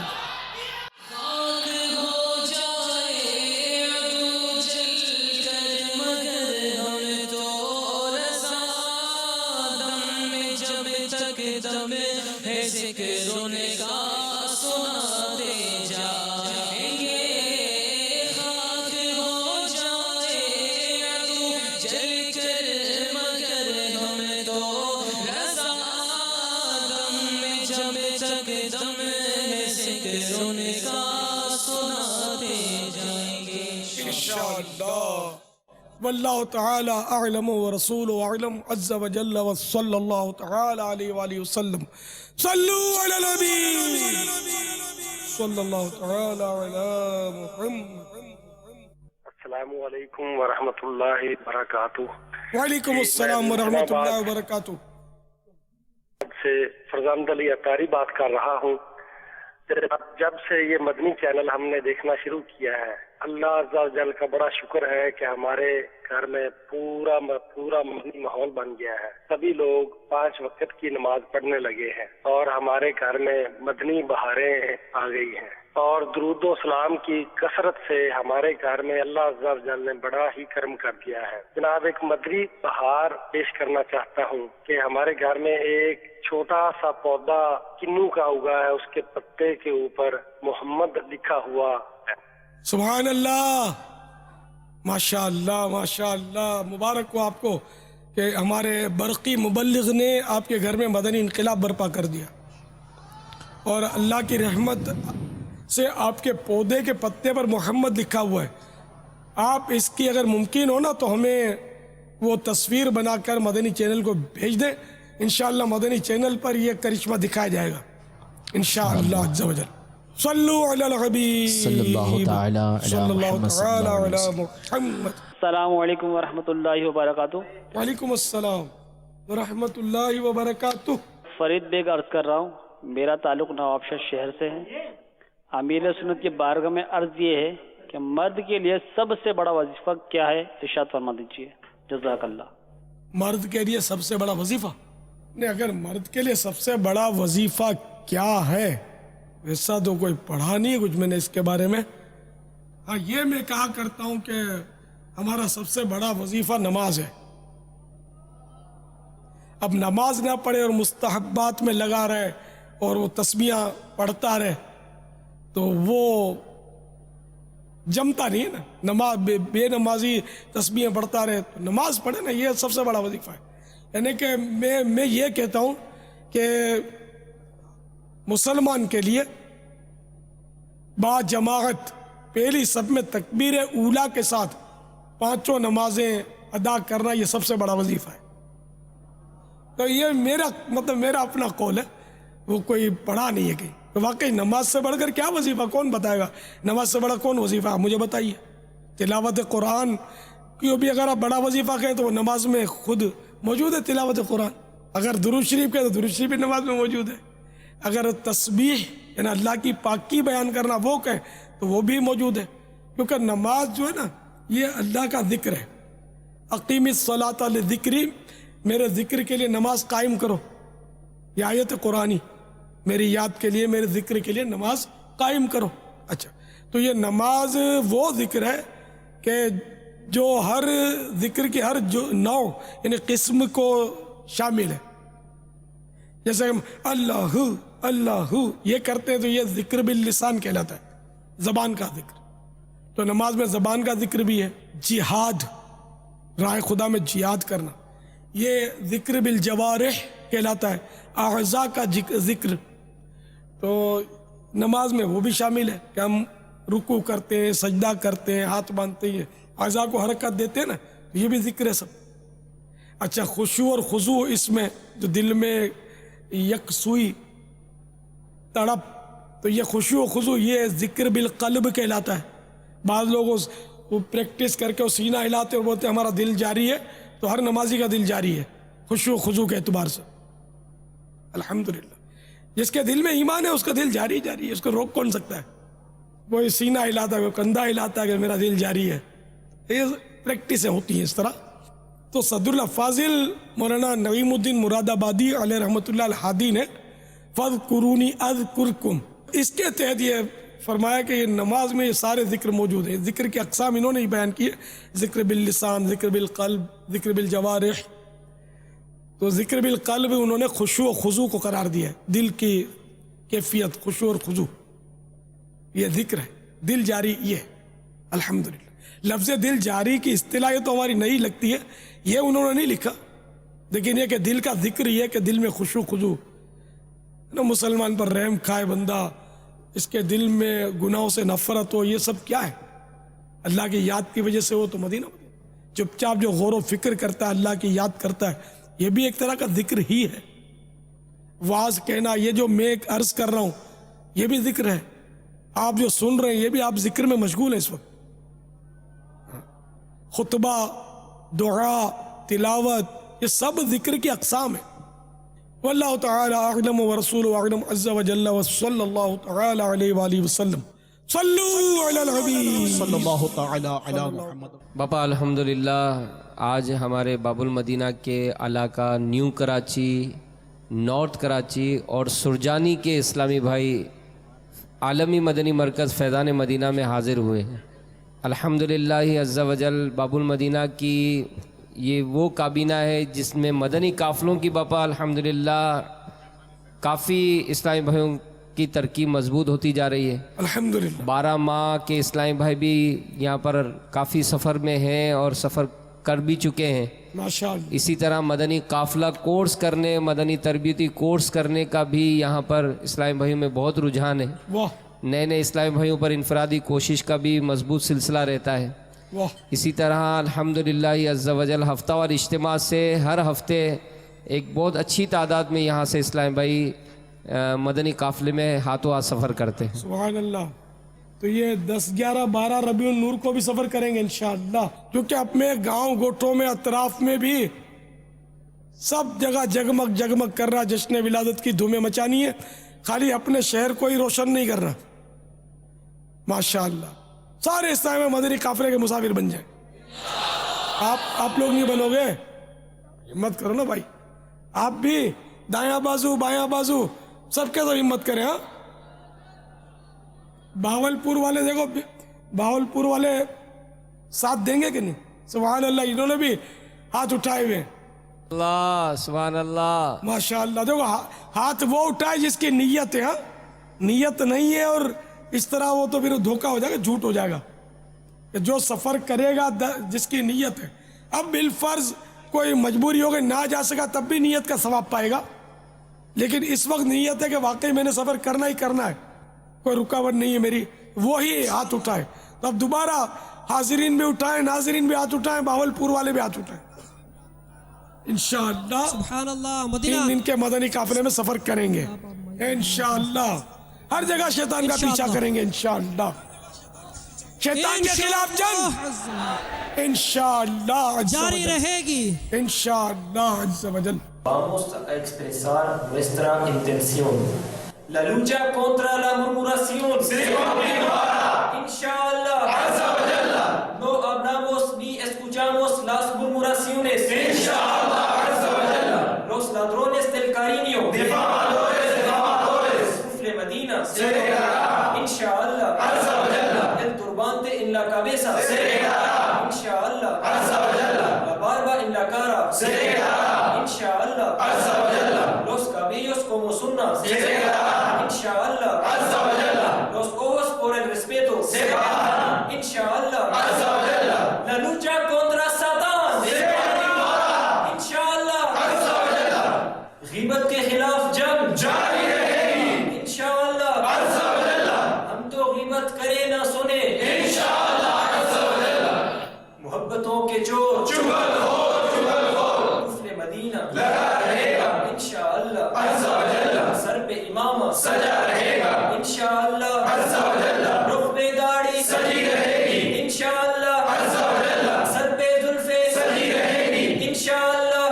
واللہ تعالی اعلم ورسولہ اعلم عز وجل وصلی اللہ تعالی علیہ وآلہ وسلم. صلو علی النبی صلی اللہ تعالی علی محمد. السلام علیکم ورحمۃ اللہ وبرکاتہ. وعلیکم السلام ورحمۃ اللہ وبرکاتہ. سے فرزند علی اطاری بات کر رہا ہوں. جب سے یہ مدنی چینل ہم نے دیکھنا شروع کیا ہے اللہ عز و جل کا بڑا شکر ہے کہ ہمارے گھر میں پورا مدنی ماحول بن گیا ہے. سبھی لوگ 5 وقت کی نماز پڑھنے لگے ہیں اور ہمارے گھر میں مدنی بہاریں آ گئی ہیں اور درود و سلام کی کثرت سے ہمارے گھر میں اللہ عز و جل نے بڑا ہی کرم کر دیا ہے. جناب ایک مدنی بہار پیش کرنا چاہتا ہوں کہ ہمارے گھر میں ایک چھوٹا سا پودا کنو کا اگا ہے, اس کے پتے کے اوپر محمد لکھا ہوا ہے. سبحان اللہ, ماشاء اللہ ماشاء اللہ, مبارک ہو آپ کو کہ ہمارے برقی مبلغ نے آپ کے گھر میں مدنی انقلاب برپا کر دیا اور اللہ کی رحمت سے آپ کے پودے کے پتے پر محمد لکھا ہوا ہے. آپ اس کی اگر ممکن ہو نا تو ہمیں وہ تصویر بنا کر مدنی چینل کو بھیج دیں. انشاءاللہ مدنی چینل پر یہ کرشمہ دکھایا جائے گا انشاءاللہ عز و جل. صلو علی الحبیب صلی اللہ تعالی علی محمد. السلام علیکم ورحمۃ اللہ وبرکاتہ. وعلیکم السلام ورحمۃ اللہ وبرکاتہ. فرید بیگ عرض کر رہا ہوں, میرا تعلق نوابشاہ شہر سے ہے. امیر سنت کی بارگاہ میں عرض یہ ہے کہ مرد کے لیے سب سے بڑا وظیفہ کیا ہے, ارشاد فرما دیجیے. جزاک اللہ. مرد کے لیے سب سے بڑا وظیفہ نہیں, اگر مرد کے لیے سب سے بڑا وظیفہ کیا ہے ویسا تو کوئی پڑھا نہیں کچھ میں نے اس کے بارے میں. ہاں یہ میں کہا کرتا ہوں کہ ہمارا سب سے بڑا وظیفہ نماز ہے. اب نماز نہ پڑھے اور مستحبات میں لگا رہے اور وہ تسبیحاں پڑھتا رہے تو وہ جمتا نہیں ہے نا. نماز بے نمازی تسبیحیں پڑھتا رہے تو نماز پڑھے نا, یہ سب سے بڑا وظیفہ ہے. یعنی کہ میں یہ کہتا ہوں کہ مسلمان کے لیے با جماعت پہلی سب میں تکبیر اولا کے ساتھ 5 نمازیں ادا کرنا یہ سب سے بڑا وظیفہ ہے. تو یہ میرا اپنا قول ہے, وہ کوئی پڑھا نہیں ہے کہیں. تو واقعی نماز سے بڑھ کر کیا وظیفہ کون بتائے گا؟ نماز سے بڑا کون وظیفہ مجھے بتائیے. تلاوت قرآن کیوں بھی اگر آپ بڑا وظیفہ کہیں تو وہ نماز میں خود موجود ہے تلاوت قرآن. اگر درود شریف کہیں تو درود شریف نماز میں موجود ہے. اگر تسبیح یعنی اللہ کی پاکی بیان کرنا وہ کہیں تو وہ بھی موجود ہے, کیونکہ نماز جو ہے نا یہ اللہ کا ذکر ہے. اقیم الصلاۃ لذکری, میرے ذکر کے لیے نماز قائم کرو. یہ آیت قرآنی, میری یاد کے لیے میرے ذکر کے لیے نماز قائم کرو. اچھا, تو یہ نماز وہ ذکر ہے کہ جو ہر ذکر کی ہر نوع یعنی قسم کو شامل ہے. جیسے ہم اللہ اللہ یہ کرتے ہیں تو یہ ذکر باللسان کہلاتا ہے, زبان کا ذکر. تو نماز میں زبان کا ذکر بھی ہے. جہاد, راہ خدا میں جہاد کرنا, یہ ذکر بالجوارح کہلاتا ہے, اعضاء کا ذکر. تو نماز میں وہ بھی شامل ہے کہ ہم رکوع کرتے ہیں, سجدہ کرتے ہیں, ہاتھ باندھتے ہیں, اعضاء کو حرکت دیتے ہیں نا, یہ بھی ذکر ہے سب. اچھا, خشوع اور خضوع اس میں جو دل میں یکسوئی تڑپ, تو یہ خشوع و خضوع یہ ذکر بالقلب کہلاتا ہے. بعض لوگ وہ پریکٹس کر کے وہ سینہ ہلاتے اور بولتے ہمارا دل جاری ہے, تو ہر نمازی کا دل جاری ہے خشوع و خضوع کے اعتبار سے. الحمدللہ, جس کے دل میں ایمان ہے اس کا دل جاری ہے, اس کو روک کون سکتا ہے؟ کوئی سینہ ہلاتا ہے, کوئی کندھا ہلاتا ہے کہ میرا دل جاری ہے. یہ پریکٹسیں ہوتی ہیں اس طرح. تو صدر الفاضل مولانا نعیم الدین مراد آبادی علیہ رحمۃ اللہ الحادی نے فاذکرونی اذکرکم, اس کے تحت یہ فرمایا کہ یہ نماز میں یہ سارے ذکر موجود ہیں. ذکر کی اقسام انہوں نے ہی بیان کی ہے, ذکر باللسان, ذکر بالقلب, ذکر بالجوارح. تو ذکر بالقلب انہوں نے خشوع و خضوع کو قرار دیا ہے, دل کی کیفیت خشوع اور خضوع یہ ذکر ہے. دل جاری یہ ہے. الحمدللہ, لفظ دل جاری کی اصطلاح تو ہماری نہیں لگتی ہے, یہ انہوں نے نہیں لکھا, لیکن یہ کہ دل کا ذکر یہ کہ دل میں خشوع خضوع, مسلمان پر رحم کھائے بندہ, اس کے دل میں گناہوں سے نفرت ہو, یہ سب کیا ہے؟ اللہ کی یاد کی وجہ سے ہو تو مدینہ. چپ چاپ جو غور و فکر کرتا ہے, اللہ کی یاد کرتا ہے, یہ بھی ایک طرح کا ذکر ہی ہے. واز کہنا, یہ جو میں عرض کر رہا ہوں یہ بھی ذکر ہے. آپ جو سن رہے ہیں یہ بھی آپ ذکر میں مشغول ہیں اس وقت. خطبہ, دعا, تلاوت, یہ سب ذکر کی اقسام ہیں. واللہ تعالی اعلم ورسولہ اعلم عز وجل وصلی اللہ تعالی علیہ وآلہ وسلم. صلو علی الحبیب صلی اللہ تعالی علی محمد. باپا الحمدللہ آج ہمارے باب المدینہ کے علاقہ نیو کراچی، نارتھ کراچی اور سرجانی کے اسلامی بھائی عالمی مدنی مرکز فیضان مدینہ میں حاضر ہوئے ہیں. الحمدللہ عز و جل باب المدینہ کی یہ وہ کابینہ ہے جس میں مدنی قافلوں کی باپا الحمدللہ کافی اسلامی بھائیوں کی ترکیب مضبوط ہوتی جا رہی ہے. الحمدللہ 12 ماہ کے اسلامی بھائی بھی یہاں پر کافی سفر میں ہیں اور سفر کر بھی چکے ہیں. ماشاءاللہ. اسی طرح مدنی قافلہ کورس کرنے، مدنی تربیتی کورس کرنے کا بھی یہاں پر اسلامی بھائیوں میں بہت رجحان ہے. واہ نئے نئے اسلامی بھائیوں پر انفرادی کوشش کا بھی مضبوط سلسلہ رہتا ہے. واہ. اسی طرح الحمدللہ عز و جل ہفتہ وار اجتماع سے ہر ہفتے ایک بہت اچھی تعداد میں یہاں سے اسلامی بھائی مدنی قافلے میں ہاتھوں ہاتھ سفر کرتے ہیں. سبحان اللہ. تو یہ 10 11 12 ربیع النور کو بھی سفر کریں گے انشاءاللہ، کیونکہ اپنے گاؤں گوٹھوں میں اطراف میں بھی سب جگہ جگمگ جگمگ کر رہا، جشن ولادت کی دھومیں مچانی ہے. خالی اپنے شہر کو ہی روشن نہیں کر رہا. ماشاءاللہ سارے اسلامی میں مدنی قافلے کے مسافر بن جائیں. آپ لوگ نہیں بنو گے؟ ہمت کرو نا بھائی، آپ بھی دایاں بازو بایاں بازو سب کے سب ہمت کریں. ہاں بہاولپور والے دیکھو، بہاولپور والے ساتھ دیں گے کہ نہیں؟ سبحان اللہ. انہوں نے بھی ہاتھ اٹھائے ہوئے. اللہ سبحان اللہ ماشاءاللہ. دیکھو ہاتھ وہ اٹھائے جس کی نیت ہے. ہاں نیت نہیں ہے اور اس طرح وہ تو پھر دھوکہ ہو جائے گا، جھوٹ ہو جائے گا. کہ جو سفر کرے گا جس کی نیت ہے. اب بالفرض کوئی مجبوری ہو گئی نہ جا سکا تب بھی نیت کا ثواب پائے گا، لیکن اس وقت نیت ہے کہ واقعی میں نے سفر کرنا ہی کرنا ہے، کوئی رکاوٹ نہیں ہے میری، وہی ہاتھ اٹھائے. تو اب دوبارہ حاضرین بھی اٹھائیں، ناظرین بھی ہاتھ اٹھائیں، بہاولپور والے بھی ہاتھ اٹھائیں. انشاءاللہ سبحان اللہ 3 دن کے مدنی قافلے میں سفر کریں گے انشاءاللہ. ہر جگہ شیطان کا پیچھا کریں گے انشاءاللہ. شیطان کے خلاف جنگ انشاءاللہ جاری رہے گی انشاءاللہ عز و جل. Vamos a expresar nuestra intención. La lucha contra la murmuración se continuará. Inshallah. No hablamos ni escuchamos las murmuraciones. Inshallah. Los ladrones del cariño. Difamadores. Sufle Medina. Se quedará. Inshallah. El turbante en la cabeza. Se quedará. Inshallah. La barba en la cara. Se quedará. Inshallah. Los cabellos como sunna. Se quedará. Inshallah. Los ojos por el respeto. Se quedarán. Inshallah. La lucha contra Satán. Se continuará. Inshallah. غیبت کے خلاف جنگ جاری رہے گی. انشاءاللہ. ہم تو غیبت کرے نہ سنے. انشاءاللہ. محبتوں کے چور چغل ہو کفر مدینہ لگا رہے گا. انشاءاللہ. سر پہ امامہ سجا رہے گا. انشاءاللہ. رخ پہ داڑھی سجی رہے گی. انشاءاللہ. سر پہ زلفیں سجی رہے گی. انشاءاللہ.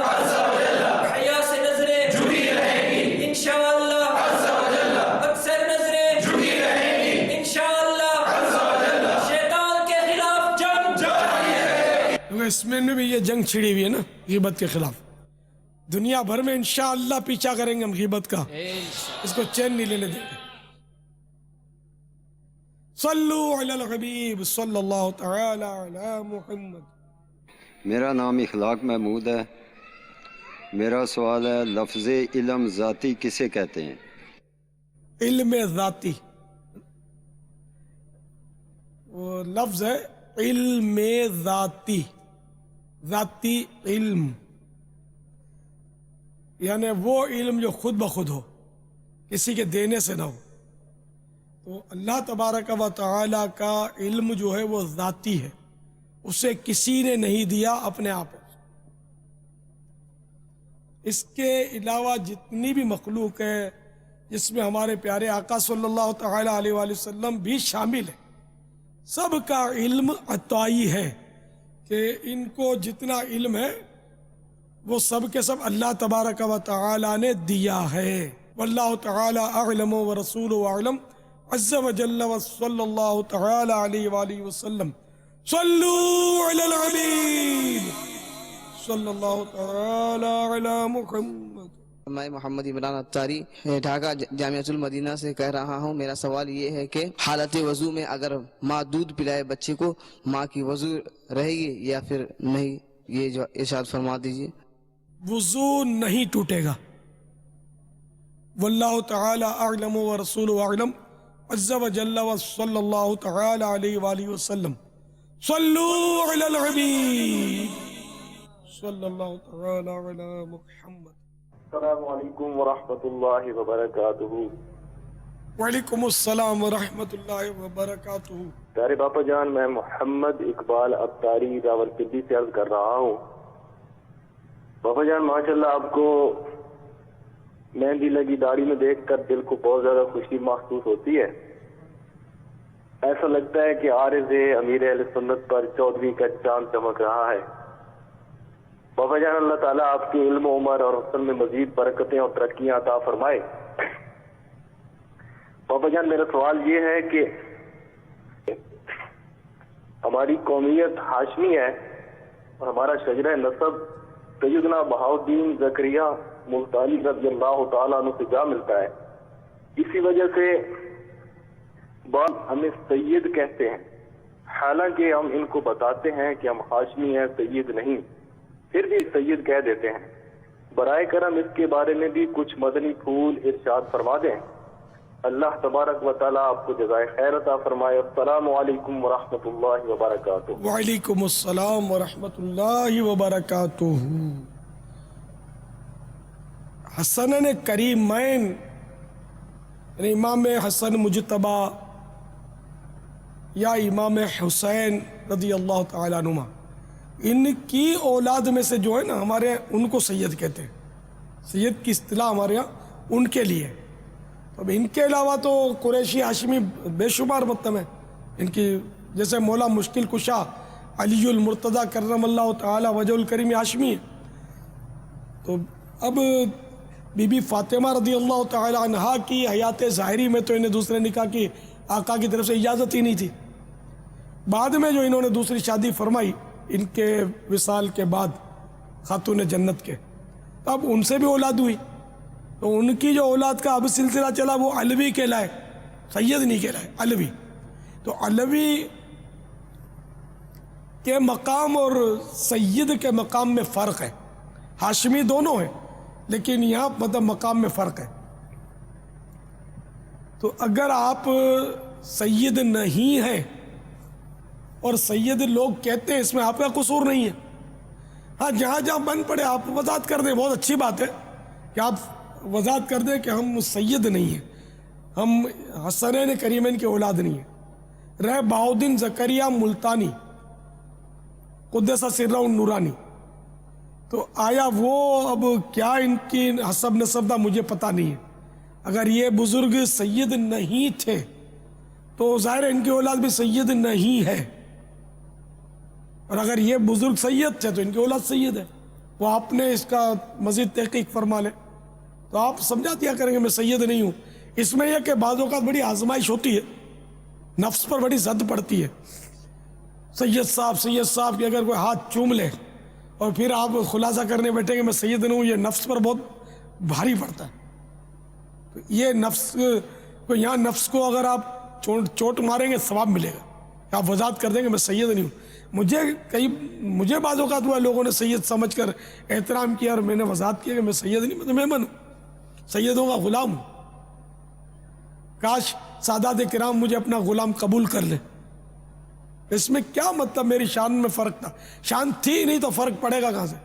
حیا سے نظریں جھکی رہے گی. انشاءاللہ. اکثر نظریں جھکی رہے گی. انشاءاللہ. شیطان کے خلاف جنگ جاری رہے گی. اس میں بھی یہ جنگ چھڑی ہوئی ہے نا غیبت کے خلاف. دنیا بھر میں انشاءاللہ پیچھا کریں گے ہم غیبت کا، اس کو چین نہیں لینے دیں گے. صلو علی الحبیب صلی اللہ تعالی علی محمد. میرا نام اخلاق محمود ہے. میرا سوال ہے لفظ علم ذاتی کسے کہتے ہیں؟ علم ذاتی وہ لفظ ہے علم ذاتی. ذاتی علم یعنی وہ علم جو خود بخود ہو، کسی کے دینے سے نہ ہو. تو اللہ تبارک و تعالی کا علم جو ہے وہ ذاتی ہے، اسے کسی نے نہیں دیا اپنے آپ. اس کے علاوہ جتنی بھی مخلوق ہے جس میں ہمارے پیارے آقا صلی اللہ تعالی علیہ وآلہ وسلم بھی شامل ہے، سب کا علم عطائی ہے کہ ان کو جتنا علم ہے وہ سب کے سب اللہ تبارک و تعالی نے دیا ہے. واللہ تعالی اعلم ورسولہ اعلم عز وجل وصلی اللہ تعالی علیہ وآلہ وسلم. صلو علی الحبیب صلی اللہ تعالی علی محمد. میں محمد عمران اتاری ڈھاکہ جامعۃ المدینہ سے کہہ رہا ہوں. میرا سوال یہ ہے کہ حالت وضو میں اگر ماں دودھ پلائے بچے کو، ماں کی وضو رہے گی یا پھر نہیں؟ یہ جو ارشاد فرما دیجیے. وضو نہیں ٹوٹے گا. واللہ تعالی اعلم ورسولہ اعلم عز وجل وصلی اللہ تعالی علیہ وآلہ وسلم. صلو علی الحبیب صلی اللہ تعالی علی محمد. السلام علیکم ورحمۃ اللہ وبرکاتہ. وعلیکم السلام ورحمۃ اللہ وبرکاتہ. پیارے باپا جان، میں محمد اقبال اتاری راولپنڈی سے عرض کر رہا ہوں. باپا جان ماشاءاللہ آپ کو مہندی لگی داڑھی میں دیکھ کر دل کو بہت زیادہ خوشی محسوس ہوتی ہے. ایسا لگتا ہے کہ عارض امیر اہل سنت پر 14ویں کا چاند چمک رہا ہے. بابا جان اللہ تعالیٰ آپ کے علم و عمر اور حسن میں مزید برکتیں اور ترقیاں عطا فرمائے. بابا جان میرا سوال یہ ہے کہ ہماری قومیت ہاشمی ہے اور ہمارا شجرہ نسب سیدنا بہاؤالدین زکریا ملتانی رضی اللہ تعالیٰ عنہ سے جا ملتا ہے. اسی وجہ سے بعض ہمیں سید کہتے ہیں، حالانکہ ہم ان کو بتاتے ہیں کہ ہم ہاشمی ہیں، سید نہیں، پھر بھی سید کہہ دیتے ہیں. برائے کرم اس کے بارے میں بھی کچھ مدنی پھول ارشاد فرما دیں. اللہ تبارک و تعالیٰ آپ کو جزائے خیر عطا فرمائے. السلام علیکم ورحمۃ اللہ وبرکاتہ. وعلیکم السلام ورحمۃ اللہ وبرکاتہ. حسنین کریمین امام حسن مجتبی یا امام حسین رضی اللہ تعالیٰ عنہما، ان کی اولاد میں سے جو ہے نا ہمارے ان کو سید کہتے ہیں. سید کی اصطلاح ہمارے یہاں ان کے لیے. اب ان کے علاوہ تو قریشی ہاشمی بے شمار مطلب ہیں ان کی، جیسے مولا مشکل کشا علی المرتضیٰ کرم اللہ تعالی وجہ الکریم ہاشمی ہے. تو اب بی بی فاطمہ رضی اللہ تعالی عنہا کی حیات ظاہری میں تو انہیں دوسرے نکاح کی آقا کی طرف سے اجازت ہی نہیں تھی. بعد میں جو انہوں نے دوسری شادی فرمائی ان کے وصال کے بعد خاتون جنت کے، تو اب ان سے بھی اولاد ہوئی. تو ان کی جو اولاد کا اب سلسلہ چلا وہ علوی کہلائے، سید نہیں کہلائے، علوی. تو علوی کے مقام اور سید کے مقام میں فرق ہے. ہاشمی دونوں ہیں لیکن یہاں مطلب مقام میں فرق ہے. تو اگر آپ سید نہیں ہیں اور سید لوگ کہتے ہیں، اس میں آپ کا قصور نہیں ہے. ہاں جہاں جہاں بن پڑے آپ وضاحت کر دیں، بہت اچھی بات ہے کہ آپ وضاحت کر دیں کہ ہم سید نہیں ہیں، ہم حسنین کریمین کی اولاد نہیں ہیں. رہ بہاؤالدین زکریا ملتانی قدس سرہ النورانی، تو آیا وہ اب کیا ان کی حسب نسب تھا مجھے پتہ نہیں ہے. اگر یہ بزرگ سید نہیں تھے تو ظاہر ان کی اولاد بھی سید نہیں ہے، اور اگر یہ بزرگ سید تھے تو ان کی اولاد سید ہے. وہ آپ نے اس کا مزید تحقیق فرما لے تو آپ سمجھا دیا کریں گے میں سید نہیں ہوں. اس میں یہ کہ بعض اوقات بڑی آزمائش ہوتی ہے، نفس پر بڑی زد پڑتی ہے. سید صاحب کہ اگر کوئی ہاتھ چوم لے اور پھر آپ خلاصہ کرنے بیٹھیں گے میں سید نہیں ہوں، یہ نفس پر بہت بھاری پڑتا ہے. تو یہ نفس کو، یہاں نفس کو اگر آپ چوٹ ماریں گے ثواب ملے گا. آپ وضاحت کر دیں گے میں سید نہیں ہوں. مجھے بعض اوقات ہوا لوگوں نے سید سمجھ کر احترام کیا اور میں نے وضاحت کیا کہ میں سید نہیں، میں تو مہمان ہوں، سیدوں کا غلام ہوں. کاش سادات کرام مجھے اپنا غلام قبول کر لیں. اس میں کیا مطلب میری شان میں فرق تھا؟ شان تھی نہیں تو فرق پڑے گا کہاں سے؟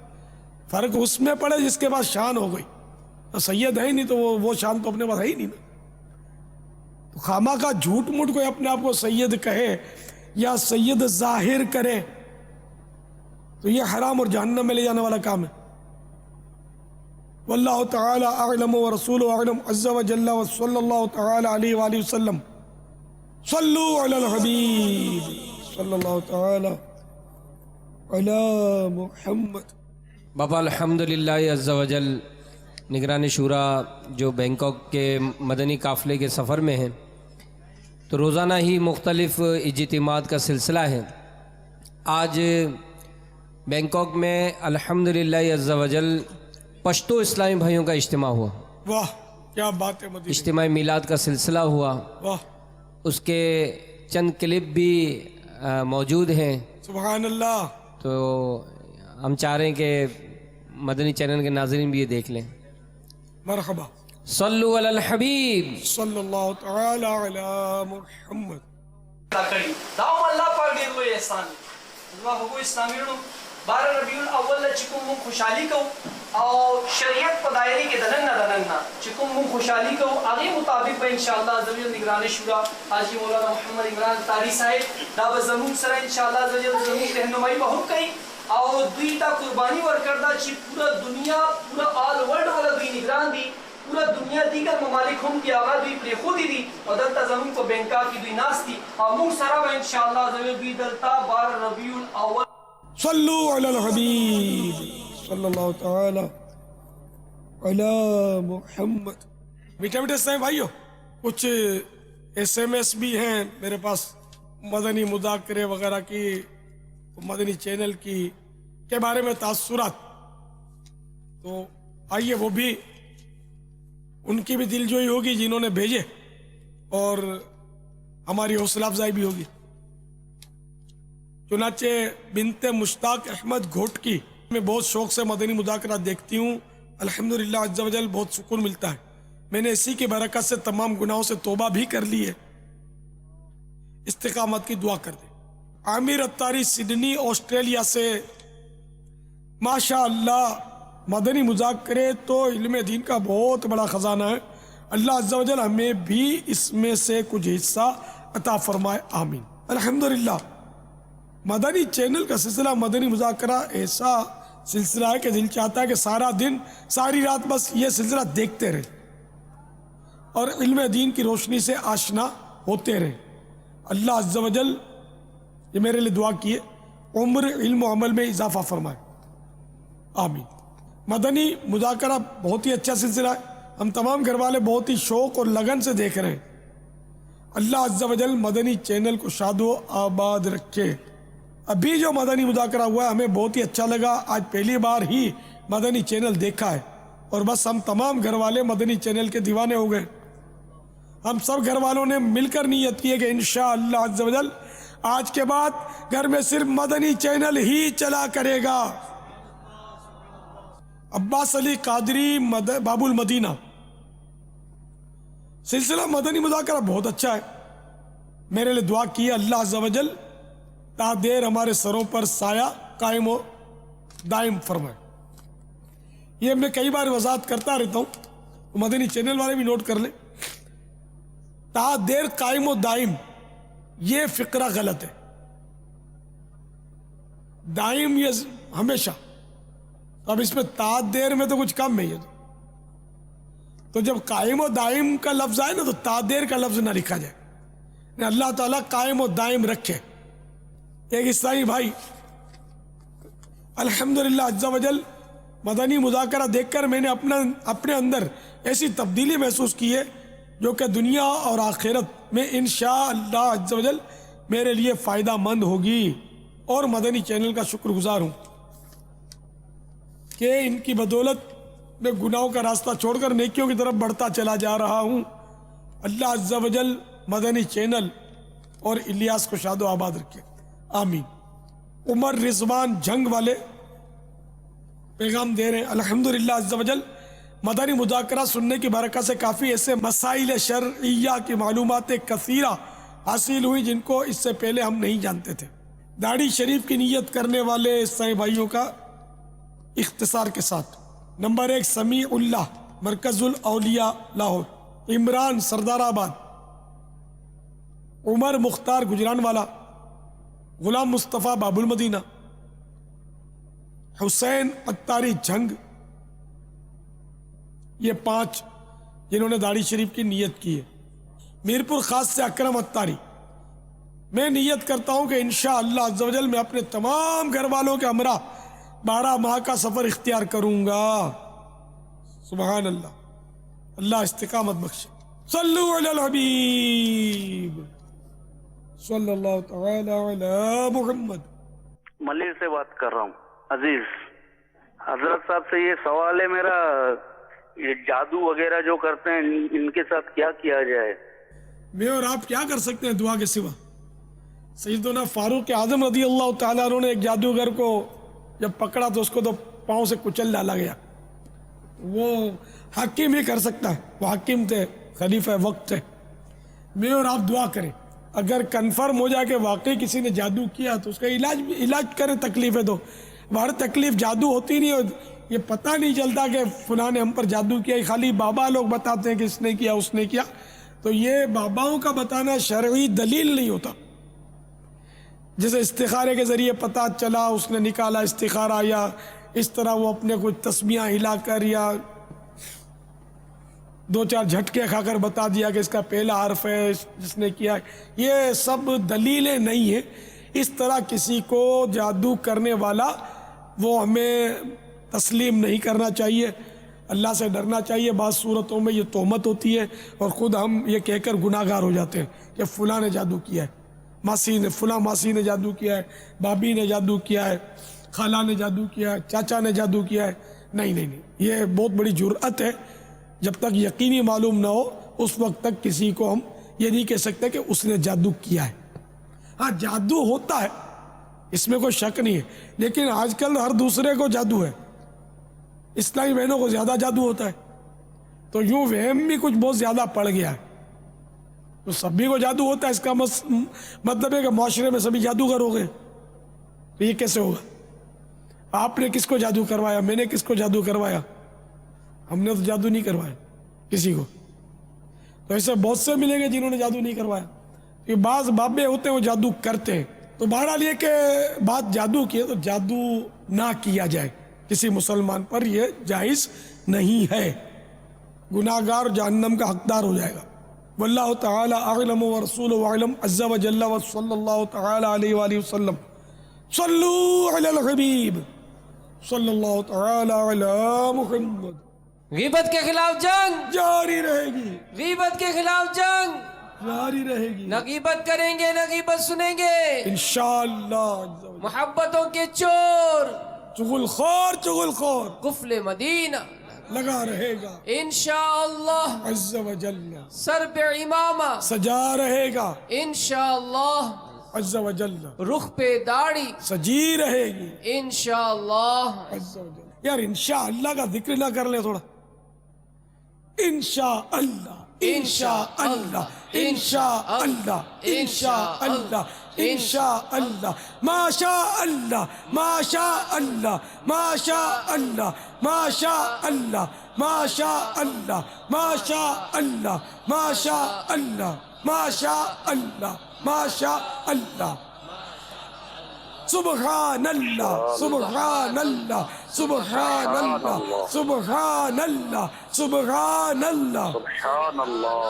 فرق اس میں پڑے جس کے پاس شان ہو گئی. سید ہے ہی نہیں تو وہ شان تو اپنے پاس ہے ہی نہیں. تو خامہ کا جھوٹ موٹ کوئی اپنے آپ کو سید کہے یا سید ظاہر کرے تو یہ حرام اور جہنم میں لے جانے والا کام ہے. واللہ تعالی اعلم ورسولہ اعلم عز وجل وصلی اللہ تعالی علیہ وآلہ وسلم. صلو علی الحبیب صلی اللہ تعالی علی محمد. باپا الحمدللہ عز وجل نگران شورا جو بینکاک کے مدنی قافلے کے سفر میں ہیں، تو روزانہ ہی مختلف اجتماعات کا سلسلہ ہے. آج بینکاک میں الحمدللہ عز و جل پشتو اسلامی بھائیوں کا اجتماع ہوا. واہ کیا بات ہے. اجتماع میلاد کا سلسلہ ہوا. واہ. اس کے چند کلپ بھی موجود ہیں. سبحان اللہ. تو ہم چاہ رہے ہیں کہ مدنی چینل کے ناظرین بھی یہ دیکھ لیں. مرحبا. صلو علی الحبیب صلی اللہ تعالی علی محمد. داؤم اللہ پاک دے کوئی احسان اللہ کو اسلامی رو 12 ربیع الاول چکم من خوشحالی کو اور شریعت پدائری کے دننا چکم من خوشحالی کو آگے مطابق با انشاءاللہ زمین نگران شورا حاجی مولانا محمد عمران تاری صاحب دعوت زمون سر انشاءاللہ زمین رہنمائی بہت کئی اور دویتا قربانی ورکردہ چی پورا دنیا پورا آل ورلڈ والا دوی نگران دی پورا دنیا دیگر ممالک ہم کی آغا دوی پلے خودی دی اور دلتا زمین کو بینکا کی دوی ناس دی اور مون سرا و انشاءاللہ زمین دوی دلتا 12 ربیع الاول. صلو علی الحبیب صلی اللہ تعالی علی محمد. بیٹا بیٹا سائیں بھائیو کچھ SMS بھی ہیں میرے پاس مدنی مذاکرے وغیرہ کی مدنی چینل کی کے بارے میں تاثرات. تو آئیے وہ بھی ان کی بھی دل جوئی ہوگی جنہوں نے بھیجے اور ہماری حوصلہ افزائی بھی ہوگی. چنانچہ بنت مشتاق احمد گھوٹکی میں بہت شوق سے مدنی مذاکرات دیکھتی ہوں. الحمدللہ عز و جل بہت سکون ملتا ہے. میں نے اسی کی برکت سے تمام گناہوں سے توبہ بھی کر لی ہے. استقامت کی دعا کر دیں. عامر اتاری سڈنی آسٹریلیا سے ماشاءاللہ مدنی مذاکرے تو علم دین کا بہت بڑا خزانہ ہے. اللہ عز و جل ہمیں بھی اس میں سے کچھ حصہ عطا فرمائے. آمین. الحمدللہ مدنی چینل کا سلسلہ مدنی مذاکرہ ایسا سلسلہ ہے کہ دل چاہتا ہے کہ سارا دن ساری رات بس یہ سلسلہ دیکھتے رہیں اور علم دین کی روشنی سے آشنا ہوتے رہیں. اللہ عز و جل یہ میرے لیے دعا کیے عمر علم و عمل میں اضافہ فرمائے. آمین. مدنی مذاکرہ بہت ہی اچھا سلسلہ ہے. ہم تمام گھر والے بہت ہی شوق اور لگن سے دیکھ رہے ہیں. اللہ عز و جل مدنی چینل کو شاد و آباد رکھے. ابھی جو مدنی مذاکرہ ہوا ہے ہمیں بہت ہی اچھا لگا. آج پہلی بار ہی مدنی چینل دیکھا ہے اور بس ہم تمام گھر والے مدنی چینل کے دیوانے ہو گئے. ہم سب گھر والوں نے مل کر نیت کی ہے کہ انشاءاللہ عز و جل آج کے بعد گھر میں صرف مدنی چینل ہی چلا کرے گا. عباس علی قادری باب المدینہ سلسلہ مدنی مذاکرہ بہت اچھا ہے. میرے لیے دعا کی اللہ عز و جل تا دیر ہمارے سروں پر سایہ قائم و دائم فرمائے. یہ میں کئی بار وضاحت کرتا رہتا ہوں مدنی چینل والے بھی نوٹ کر لیں. تا دیر قائم و دائم یہ فقرہ غلط ہے. دائم یہ ہمیشہ. اب اس میں تا دیر میں تو کچھ کم ہے. یہ تو جب قائم و دائم کا لفظ آئے نا تو تا دیر کا لفظ نہ لکھا جائے. اللہ تعالیٰ قائم و دائم رکھے. ایک اسلامی بھائی الحمدللہ عز و جل مدنی مذاکرہ دیکھ کر میں نے اپنے اندر ایسی تبدیلی محسوس کی ہے جو کہ دنیا اور آخرت میں انشاءاللہ عز و جل میرے لیے فائدہ مند ہوگی. اور مدنی چینل کا شکر گزار ہوں کہ ان کی بدولت میں گناہوں کا راستہ چھوڑ کر نیکیوں کی طرف بڑھتا چلا جا رہا ہوں. اللہ عز و جل مدنی چینل اور الیاس کو شاد و آباد رکھے. آمین. عمر رضوان جنگ والے پیغام دے رہے ہیں الحمدللہ عز و جل مدنی مذاکرہ سننے کی برکت سے کافی ایسے مسائل شرعیہ کی معلومات کثیرہ حاصل ہوئی جن کو اس سے پہلے ہم نہیں جانتے تھے. داڑھی شریف کی نیت کرنے والے عیسائی بھائیوں کا اختصار کے ساتھ. نمبر 1 سمیع اللہ مرکز الاولیاء لاہور. عمران سردار آباد. عمر مختار گجران والا. غلام مصطفیٰ باب المدینہ. حسین اتاری جھنگ. یہ 5 جنہوں نے داڑھی شریف کی نیت کی ہے. میرپور خاص سے اکرم اتاری. میں نیت کرتا ہوں کہ انشاءاللہ عز و جل میں اپنے تمام گھر والوں کے ہمراہ 12 ماہ کا سفر اختیار کروں گا. سبحان اللہ. اللہ استقامت بخشے. صلو علی الحبیب. صلی اللہ تعالی علی محمد. ملیر سے بات کر رہا ہوں. عزیز حضرت صاحب سے یہ سوال ہے میرا، یہ جادو وغیرہ جو کرتے ہیں ان کے ساتھ کیا کیا جائے؟ میں اور آپ کیا کر سکتے ہیں دعا کے سوا؟ سیدنا فاروق اعظم رضی اللہ تعالیٰ عنہ نے ایک جادوگر کو جب پکڑا تو اس کو تو پاؤں سے کچل ڈالا گیا. وہ حکیم ہی کر سکتا ہے، وہ حکیم تھے، خلیفہ وقت تھے. میں اور آپ دعا کریں، اگر کنفرم ہو جائے کہ واقعی کسی نے جادو کیا تو اس کا علاج کریں. تکلیف ہے تو ہر تکلیف جادو ہوتی نہیں، اور یہ پتہ نہیں چلتا کہ فلاں نے ہم پر جادو کیا. خالی بابا لوگ بتاتے ہیں کہ اس نے کیا اس نے کیا، تو یہ باباؤں کا بتانا شرعی دلیل نہیں ہوتا. جیسے استخارے کے ذریعے پتہ چلا اس نے نکالا استخارہ، یا اس طرح وہ اپنے کچھ تسمیاں ہلا کر یا 2-4 جھٹکے کھا کر بتا دیا کہ اس کا پہلا حرف ہے جس نے کیا. یہ سب دلیلیں نہیں ہیں. اس طرح کسی کو جادو کرنے والا وہ ہمیں تسلیم نہیں کرنا چاہیے. اللہ سے ڈرنا چاہیے. بعض صورتوں میں یہ تہمت ہوتی ہے اور خود ہم یہ کہہ کر گناہگار ہو جاتے ہیں کہ فلاں نے جادو کیا ہے، ماسی نے جادو کیا ہے، بابی نے جادو کیا ہے، خالہ نے جادو کیا ہے، چاچا نے جادو کیا ہے. نہیں، یہ بہت بڑی جرأت ہے. جب تک یقینی معلوم نہ ہو اس وقت تک کسی کو ہم یہ نہیں کہہ سکتے کہ اس نے جادو کیا ہے. ہاں جادو ہوتا ہے، اس میں کوئی شک نہیں ہے، لیکن آج کل ہر دوسرے کو جادو ہے. اسلامی بہنوں کو زیادہ جادو ہوتا ہے، تو یوں وہم بھی کچھ بہت زیادہ پڑ گیا ہے. تو سبھی کو جادو ہوتا ہے اس کا مطلب ہے کہ معاشرے میں سبھی جادوگر ہو گئے. تو یہ کیسے ہوگا؟ آپ نے کس کو جادو کروایا؟ میں نے کس کو جادو کروایا؟ ہم نے تو جادو نہیں کروایا کسی کو. تو ایسے بہت سے ملیں گے جنہوں نے جادو نہیں کروایا. کہ بعض بابے ہوتے ہیں وہ جادو کرتے ہیں. تو بہرحال یہ کہ بات جادو کی ہے تو جادو نہ کیا جائے کسی مسلمان پر، یہ جائز نہیں ہے. گناہگار جہنم کا حقدار ہو جائے گا. واللہ تعالی اعلم ورسولہ اعلم عز وجل وصلی اللہ تعالی علیہ وآلہ وسلم. صلو علی الحبیب صلی اللہ تعالی علی محمد. غیبت کے خلاف جنگ جاری رہے گی، غیبت کے خلاف جنگ جاری رہے گی. نہ غیبت کریں گے نہ غیبت سنیں گے انشاءاللہ. محبتوں کے چور چغل خور قفل مدینہ لگا رہے گا انشاءاللہ. عز و جل سر پہ امامہ سجا رہے گا انشاءاللہ. عز و جل رخ پہ داڑھی سجی رہے گی انشاءاللہ. عز و جل. یار انشاءاللہ کا ذکر نہ کر لیں تھوڑا. انشاءاللہ انشاءاللہ انشاءاللہ انشاءاللہ انشاءاللہ ماشاءاللہ ماشاءاللہ ماشاءاللہ ماشاءاللہ ماشاءاللہ ماشاءاللہ ماشاءاللہ ماشاءاللہ ماشاءاللہ. سبحان اللہ سبحان اللہ سبحان اللہ سبحان اللہ سبحان اللہ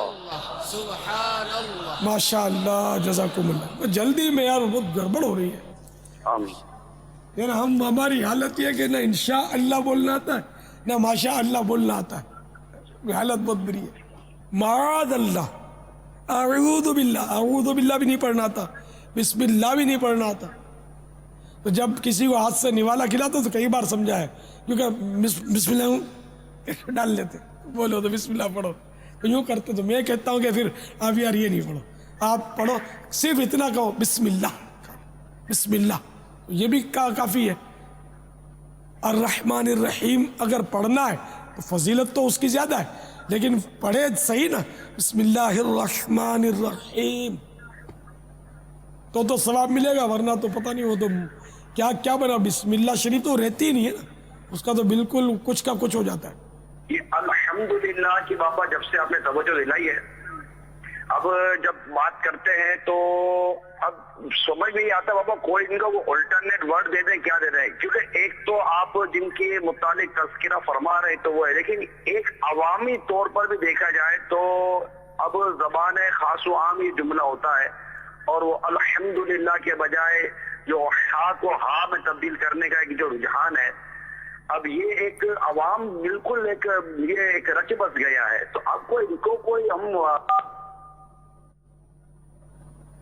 سبحان اللہ. ماشاء اللہ جزاکم اللہ. جلدی میں یار بہت گڑبڑ ہو رہی ہے یار. ہماری حالت یہ کہ نہ انشاء اللہ بولنا آتا ہے نہ ماشاء اللہ بولنا آتا ہے. حالت بہت بری ہے. معاذ اللہ، اعوذ باللہ بھی نہیں پڑھنا آتا، بسم اللہ بھی نہیں پڑھنا آتا. تو جب کسی کو ہاتھ سے نوالا کھلاتا تو کئی بار سمجھا ہے، کیونکہ بسم اللہ ڈال لیتے، بولو تو بسم اللہ پڑھو، تو یوں کرتے. تو میں کہتا ہوں کہ پھر آپ یار یہ نہیں پڑھو، آپ پڑھو صرف اتنا کہو بسم اللہ بسم اللہ. یہ بھی کافی ہے. الرحمن الرحیم اگر پڑھنا ہے تو فضیلت تو اس کی زیادہ ہے، لیکن پڑھے صحیح نا بسم اللہ الرحمن الرحیم تو ثواب ملے گا، ورنہ تو پتہ نہیں. وہ تو کیا بنا. بسم اللہ شریف تو رہتی ہی نہیں ہے نا، اس کا تو بالکل کچھ کا کچھ ہو جاتا ہے. یہ الحمدللہ کی بابا جب سے آپ نے توجہ دلائی ہے، اب جب بات کرتے ہیں تو اب سمجھ نہیں آتا بابا کوئی ان کا وہ الٹرنیٹ ورڈ دے دیں کیا دے دیں. کیونکہ ایک تو آپ جن کے متعلق تذکرہ فرما رہے تو وہ ہے، لیکن ایک عوامی طور پر بھی دیکھا جائے تو اب زبان خاص و عام یہ جملہ ہوتا ہے، اور وہ الحمدللہ کے بجائے جو ہا کو ہا میں تبدیل کرنے کا ایک جو رجحان ہے، اب یہ ایک عوام بالکل ایک رچ بس گیا ہے. تو اب ان کو کوئی ہم